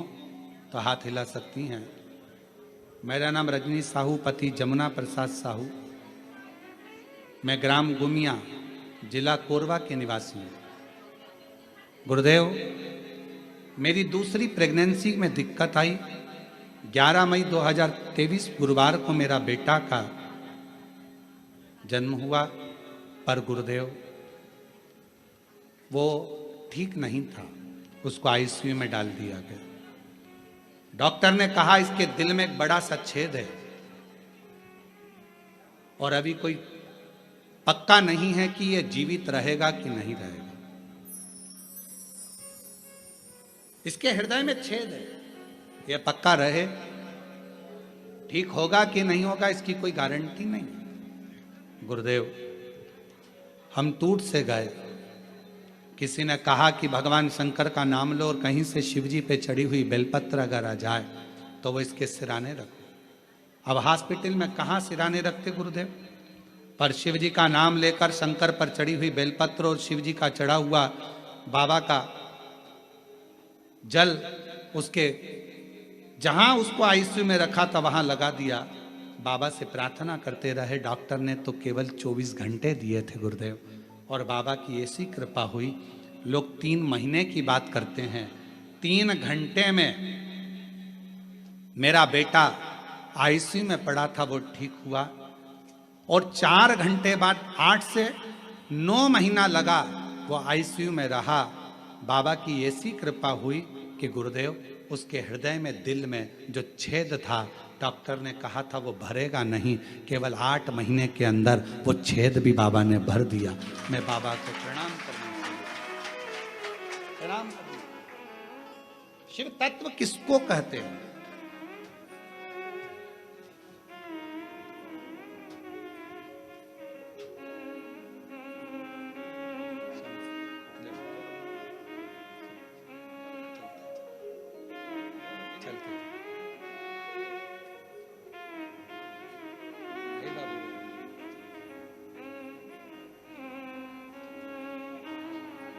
तो हाथ हिला सकती हैं। मेरा नाम रजनी साहू, पति जमुना प्रसाद साहू, मैं ग्राम गुमिया, जिला कोरबा के निवासी हूँ। गुरुदेव, मेरी दूसरी प्रेगनेंसी में दिक्कत आई। 11 मई 2023 गुरुवार को मेरा बेटा का जन्म हुआ, पर गुरुदेव वो ठीक नहीं था, उसको आईसीयू में डाल दिया गया। डॉक्टर ने कहा इसके दिल में एक बड़ा सा छेद है और अभी कोई पक्का नहीं है कि ये जीवित रहेगा कि नहीं रहेगा। इसके हृदय में छेद है, ये पक्का रहे, ठीक होगा कि नहीं होगा इसकी कोई गारंटी नहीं। गुरुदेव, हम टूट से गए, किसी ने कहा कि भगवान शंकर का नाम लो और कहीं से शिव जी पे चढ़ी हुई बेलपत्र अगर आ जाए तो वो इसके सिराने रखो। अब हॉस्पिटल में कहाँ सिराने रखते गुरुदेव, पर शिव जी का नाम लेकर शंकर पर चढ़ी हुई बेलपत्र और शिव जी का चढ़ा हुआ बाबा का जल उसके जहां उसको आईसीयू में रखा था वहां लगा दिया। बाबा से प्रार्थना करते रहे। डॉक्टर ने तो केवल 24 घंटे दिए थे गुरुदेव, और बाबा की ऐसी कृपा हुई। लोग 3 महीने की बात करते हैं, 3 घंटे में मेरा बेटा आईसीयू में पड़ा था, वो ठीक हुआ। और 4 घंटे बाद 8 से 9 महीना लगा वो आईसीयू में रहा। बाबा की ऐसी कृपा हुई कि गुरुदेव उसके हृदय में, दिल में जो छेद था, डॉक्टर ने कहा था वो भरेगा नहीं, केवल 8 महीने के अंदर वो छेद भी बाबा ने भर दिया। मैं बाबा को प्रणाम प्रणाम करना। शिव तत्व किसको कहते हैं?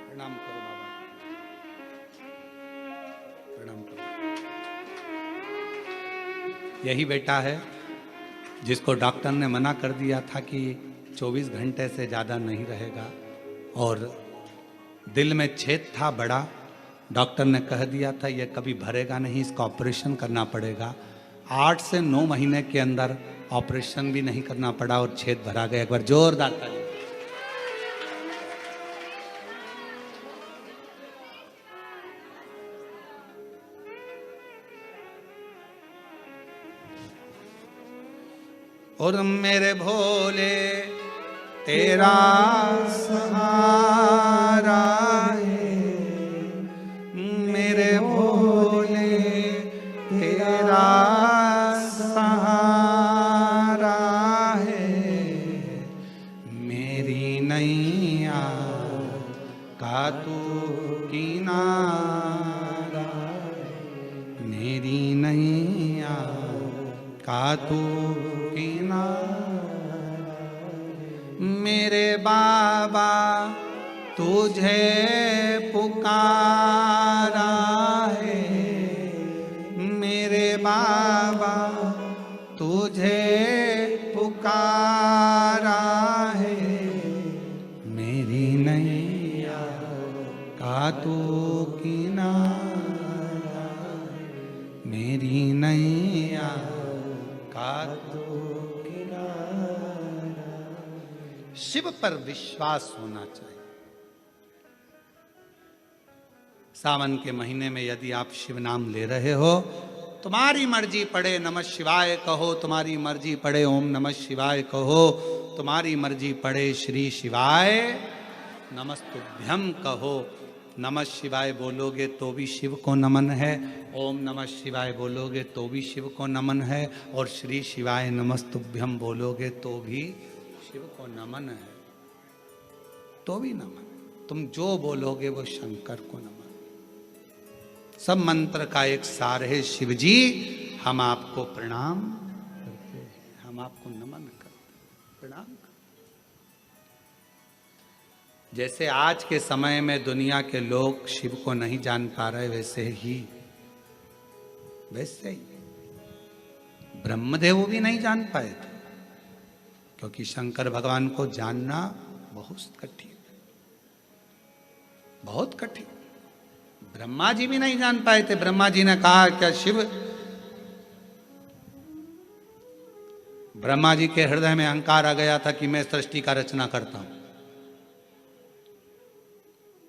प्रणाम करो बाबा, प्रणाम करो। यही बेटा है जिसको डॉक्टर ने मना कर दिया था कि 24 घंटे से ज़्यादा नहीं रहेगा, और दिल में छेद था बड़ा। डॉक्टर ने कह दिया था ये कभी भरेगा नहीं, इसका ऑपरेशन करना पड़ेगा। 8 से 9 महीने के अंदर ऑपरेशन भी नहीं करना पड़ा और छेद भरा गया। एक बार जोरदार ताली। और मेरे भोले तेरा सहारा है, मेरे भोले तेरा सहारा है, मेरी नैया का तू किनारा, मेरी नैया का तू मेरे बाबा तुझे पुकारा है, मेरे बाबा तुझे पुकारा है, मेरी नैया का तू किनारा, मेरी नैया का तू किनारा। शिव पर विश्वास होना चाहिए। सावन के महीने में यदि आप शिव नाम ले रहे हो, तुम्हारी मर्जी पड़े नमः शिवाय कहो, तुम्हारी मर्जी पड़े ओम नमः शिवाय कहो, तुम्हारी मर्जी पड़े श्री शिवाय नमस्तुभ्यम कहो। नमः शिवाय बोलोगे तो भी शिव को नमन है, ओम नमः शिवाय बोलोगे तो भी शिव को नमन है, और श्री शिवाय नमस्तुभ्यम बोलोगे तो भी शिव को नमन है, तो भी नमन। तुम जो बोलोगे वो शंकर को नमन। सब मंत्र का एक सार है, शिव जी हम आपको प्रणाम करते हैं, हम आपको नमन करते हैं, प्रणाम करते। जैसे आज के समय में दुनिया के लोग शिव को नहीं जान पा रहे, वैसे ही ब्रह्मदेव भी नहीं जान पाए थे, क्योंकि शंकर भगवान को जानना बहुत कठिन, बहुत कठिन। ब्रह्मा जी भी नहीं जान पाए थे। ब्रह्मा जी ने कहा क्या शिव, ब्रह्मा जी के हृदय में अहंकार आ गया था कि मैं सृष्टि का रचना करता हूं।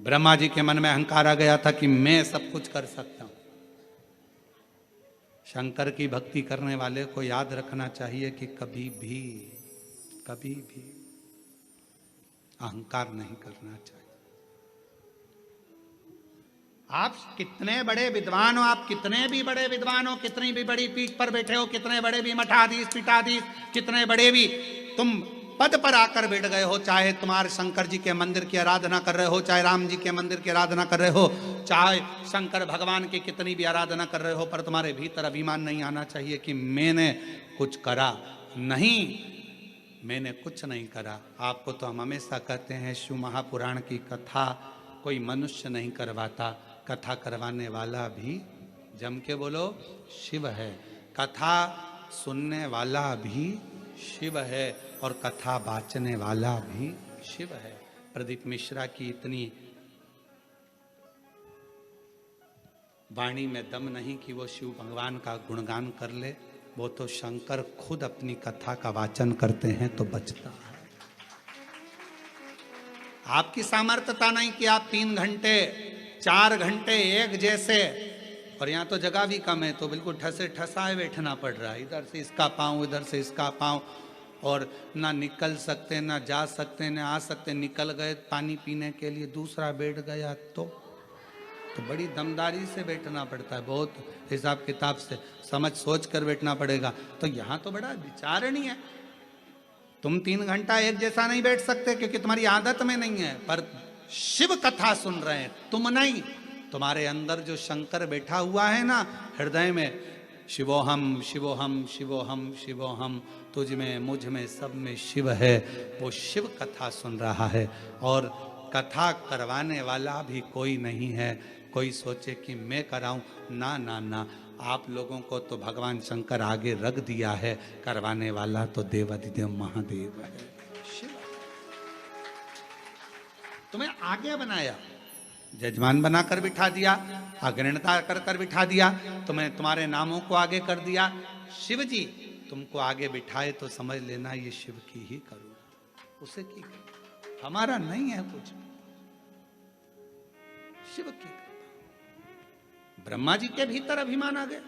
ब्रह्मा जी के मन में अहंकार आ गया था कि मैं सब कुछ कर सकता हूं। शंकर की भक्ति करने वाले को याद रखना चाहिए कि कभी भी अहंकार नहीं करना चाहिए। आप कितने बड़े विद्वान हो, आप कितने भी बड़े विद्वान हो, कितनी भी बड़ी पीठ पर बैठे हो, कितने बड़े भी मठाधीश पीठाधीश, कितने बड़े भी तुम पद पर आकर बैठ गए हो, चाहे तुम्हारे शंकर जी के मंदिर की आराधना कर रहे हो, चाहे राम जी के मंदिर की आराधना कर रहे हो, चाहे शंकर भगवान की कितनी भी आराधना कर रहे हो, पर तुम्हारे भीतर अभिमान नहीं आना चाहिए कि मैंने कुछ करा। नहीं, मैंने कुछ नहीं करा। आपको तो हम हमेशा कहते हैं शिव महापुराण की कथा कोई मनुष्य नहीं करवाता, कथा करवाने वाला भी जम के बोलो शिव है, कथा सुनने वाला भी शिव है और कथा बाचने वाला भी शिव है। प्रदीप मिश्रा की इतनी वाणी में दम नहीं कि वो शिव भगवान का गुणगान कर ले, वो तो शंकर खुद अपनी कथा का वाचन करते हैं तो बचता है। आपकी सामर्थ्यता नहीं कि आप 3 घंटे 4 घंटे एक जैसे, और यहाँ तो जगह भी कम है तो बिल्कुल ठसे ठसाए बैठना पड़ रहा है, इधर से इसका पाँव इधर से इसका पाँव, और ना निकल सकते ना जा सकते ना आ सकते। निकल गए पानी पीने के लिए, दूसरा बैठ गया तो बड़ी दमदारी से बैठना पड़ता है, बहुत हिसाब किताब से समझ सोच कर बैठना पड़ेगा। तो यहाँ तो बड़ा विचारणीय है। तुम 3 घंटा एक जैसा नहीं बैठ सकते क्योंकि तुम्हारी आदत में नहीं है, पर शिव कथा सुन रहे हैं तुम नहीं, तुम्हारे अंदर जो शंकर बैठा हुआ है ना हृदय में, शिवोहम शिवोहम शिवोहम शिवोहम, तुझ में मुझ में सब में शिव है, वो शिव कथा सुन रहा है। और कथा करवाने वाला भी कोई नहीं है। कोई सोचे कि मैं कराऊं, ना ना ना, आप लोगों को तो भगवान शंकर आगे रख दिया है, करवाने वाला तो देवाधिदेव महादेव है, शिव। तुम्हें आगे बनाया, जजमान बनाकर बिठा दिया, अग्रणता कर बिठा दिया, तुम्हें तुम्हारे नामों को आगे कर दिया। शिव जी तुमको आगे बिठाए तो समझ लेना ये शिव की ही करुणा, उसे की करुणा, हमारा नहीं है कुछ, शिव की कृपा। ब्रह्मा जी के भीतर अभिमान आ गया,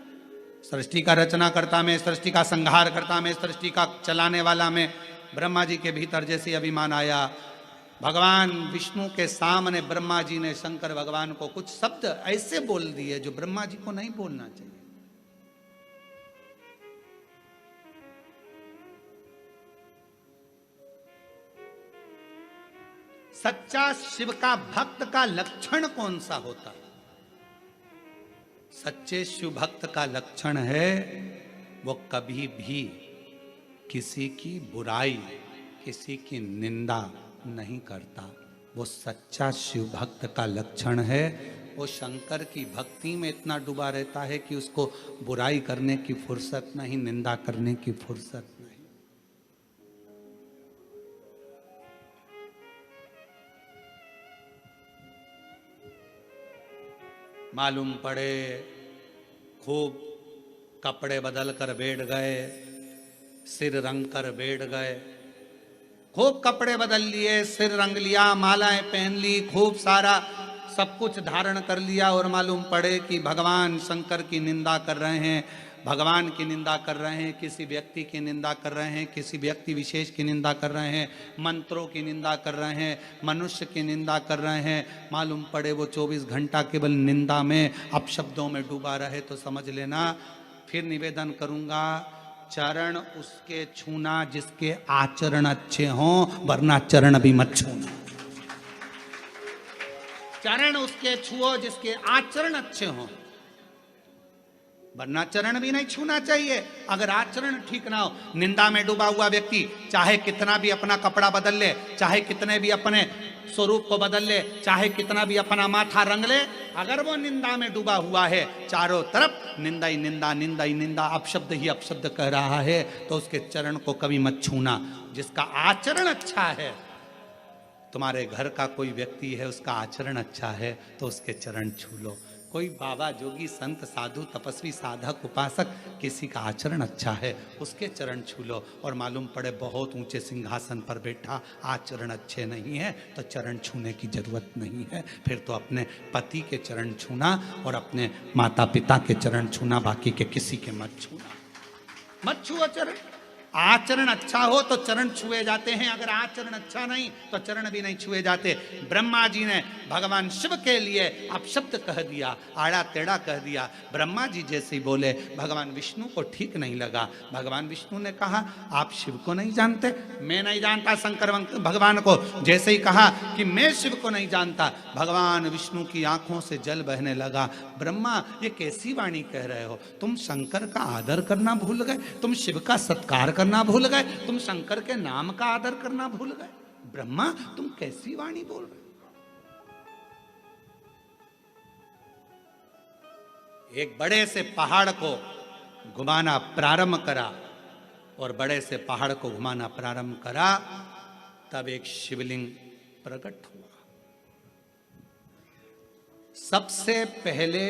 सृष्टि का रचना करता में, सृष्टि का संहार करता में, सृष्टि का चलाने वाला में ब्रह्मा जी के भीतर जैसे अभिमान आया। भगवान विष्णु के सामने ब्रह्मा जी ने शंकर भगवान को कुछ शब्द ऐसे बोल दिए जो ब्रह्मा जी को नहीं बोलना चाहिए। सच्चा शिव का भक्त का लक्षण कौन सा होता है? सच्चे शिव भक्त का लक्षण है वो कभी भी किसी की बुराई, किसी की निंदा नहीं करता। वो सच्चा शिव भक्त का लक्षण है। वो शंकर की भक्ति में इतना डूबा रहता है कि उसको बुराई करने की फुर्सत नहीं, निंदा करने की फुर्सत नहीं। मालूम पड़े खूब कपड़े बदल कर बैठ गए, सिर रंग कर बैठ गए, खूब कपड़े बदल लिए, सिर रंग लिया, मालाएं पहन ली, खूब सारा सब कुछ धारण कर लिया, और मालूम पड़े कि भगवान शंकर की निंदा कर रहे हैं, भगवान की निंदा कर रहे हैं, किसी व्यक्ति की निंदा कर रहे हैं, किसी व्यक्ति विशेष की निंदा कर रहे हैं, मंत्रों की निंदा कर रहे हैं, मनुष्य की निंदा कर रहे हैं। मालूम पड़े वो 24 घंटा केवल निंदा में, अपशब्दों में डूबा रहे तो समझ लेना। फिर निवेदन करूंगा, चरण उसके छूना जिसके आचरण अच्छे हों, वरना चरण भी मत छूना। चरण उसके छुओ जिसके आचरण अच्छे हों, वरना चरण भी नहीं छूना चाहिए। अगर आचरण ठीक ना हो, निंदा में डूबा हुआ व्यक्ति चाहे कितना भी अपना कपड़ा बदल ले, चाहे कितने भी अपने स्वरूप को बदल ले, चाहे कितना भी अपना माथा रंग ले, अगर वो निंदा में डूबा हुआ है, चारों तरफ निंदा ही निंदा, निंदा ही निंदा, अपशब्द ही अपशब्द कह रहा है, तो उसके चरण को कभी मत छूना। जिसका आचरण अच्छा है, तुम्हारे घर का कोई व्यक्ति है उसका आचरण अच्छा है तो उसके चरण छू लो। कोई बाबा जोगी संत साधु तपस्वी साधक उपासक किसी का आचरण अच्छा है उसके चरण छू लो। और मालूम पड़े बहुत ऊंचे सिंहासन पर बैठा, आचरण अच्छे नहीं है तो चरण छूने की जरूरत नहीं है। फिर तो अपने पति के चरण छूना और अपने माता पिता के चरण छूना, बाकी के किसी के मत छूना, मत छुओ चरण। आचरण अच्छा हो तो चरण छुए जाते हैं, अगर आचरण अच्छा नहीं तो चरण भी नहीं छुए जाते। ब्रह्मा जी ने भगवान शिव के लिए अपशब्द कह दिया, आड़ा टेढ़ा कह दिया। ब्रह्मा जी जैसे ही बोले भगवान विष्णु को ठीक नहीं लगा। भगवान विष्णु ने कहा आप शिव को नहीं जानते? मैं नहीं जानता शंकर भगवान को। जैसे ही कहा कि मैं शिव को नहीं जानता, भगवान विष्णु की आंखों से जल बहने लगा। ब्रह्मा ये कैसी वाणी कह रहे हो? तुम शंकर का आदर करना भूल गए, तुम शिव का सत्कार करना भूल गए, तुम शंकर के नाम का आदर करना भूल गए। ब्रह्मा तुम कैसी वाणी बोल रहे? एक बड़े से पहाड़ को घुमाना प्रारंभ करा, और बड़े से पहाड़ को घुमाना प्रारंभ करा, तब एक शिवलिंग प्रकट हुआ। सबसे पहले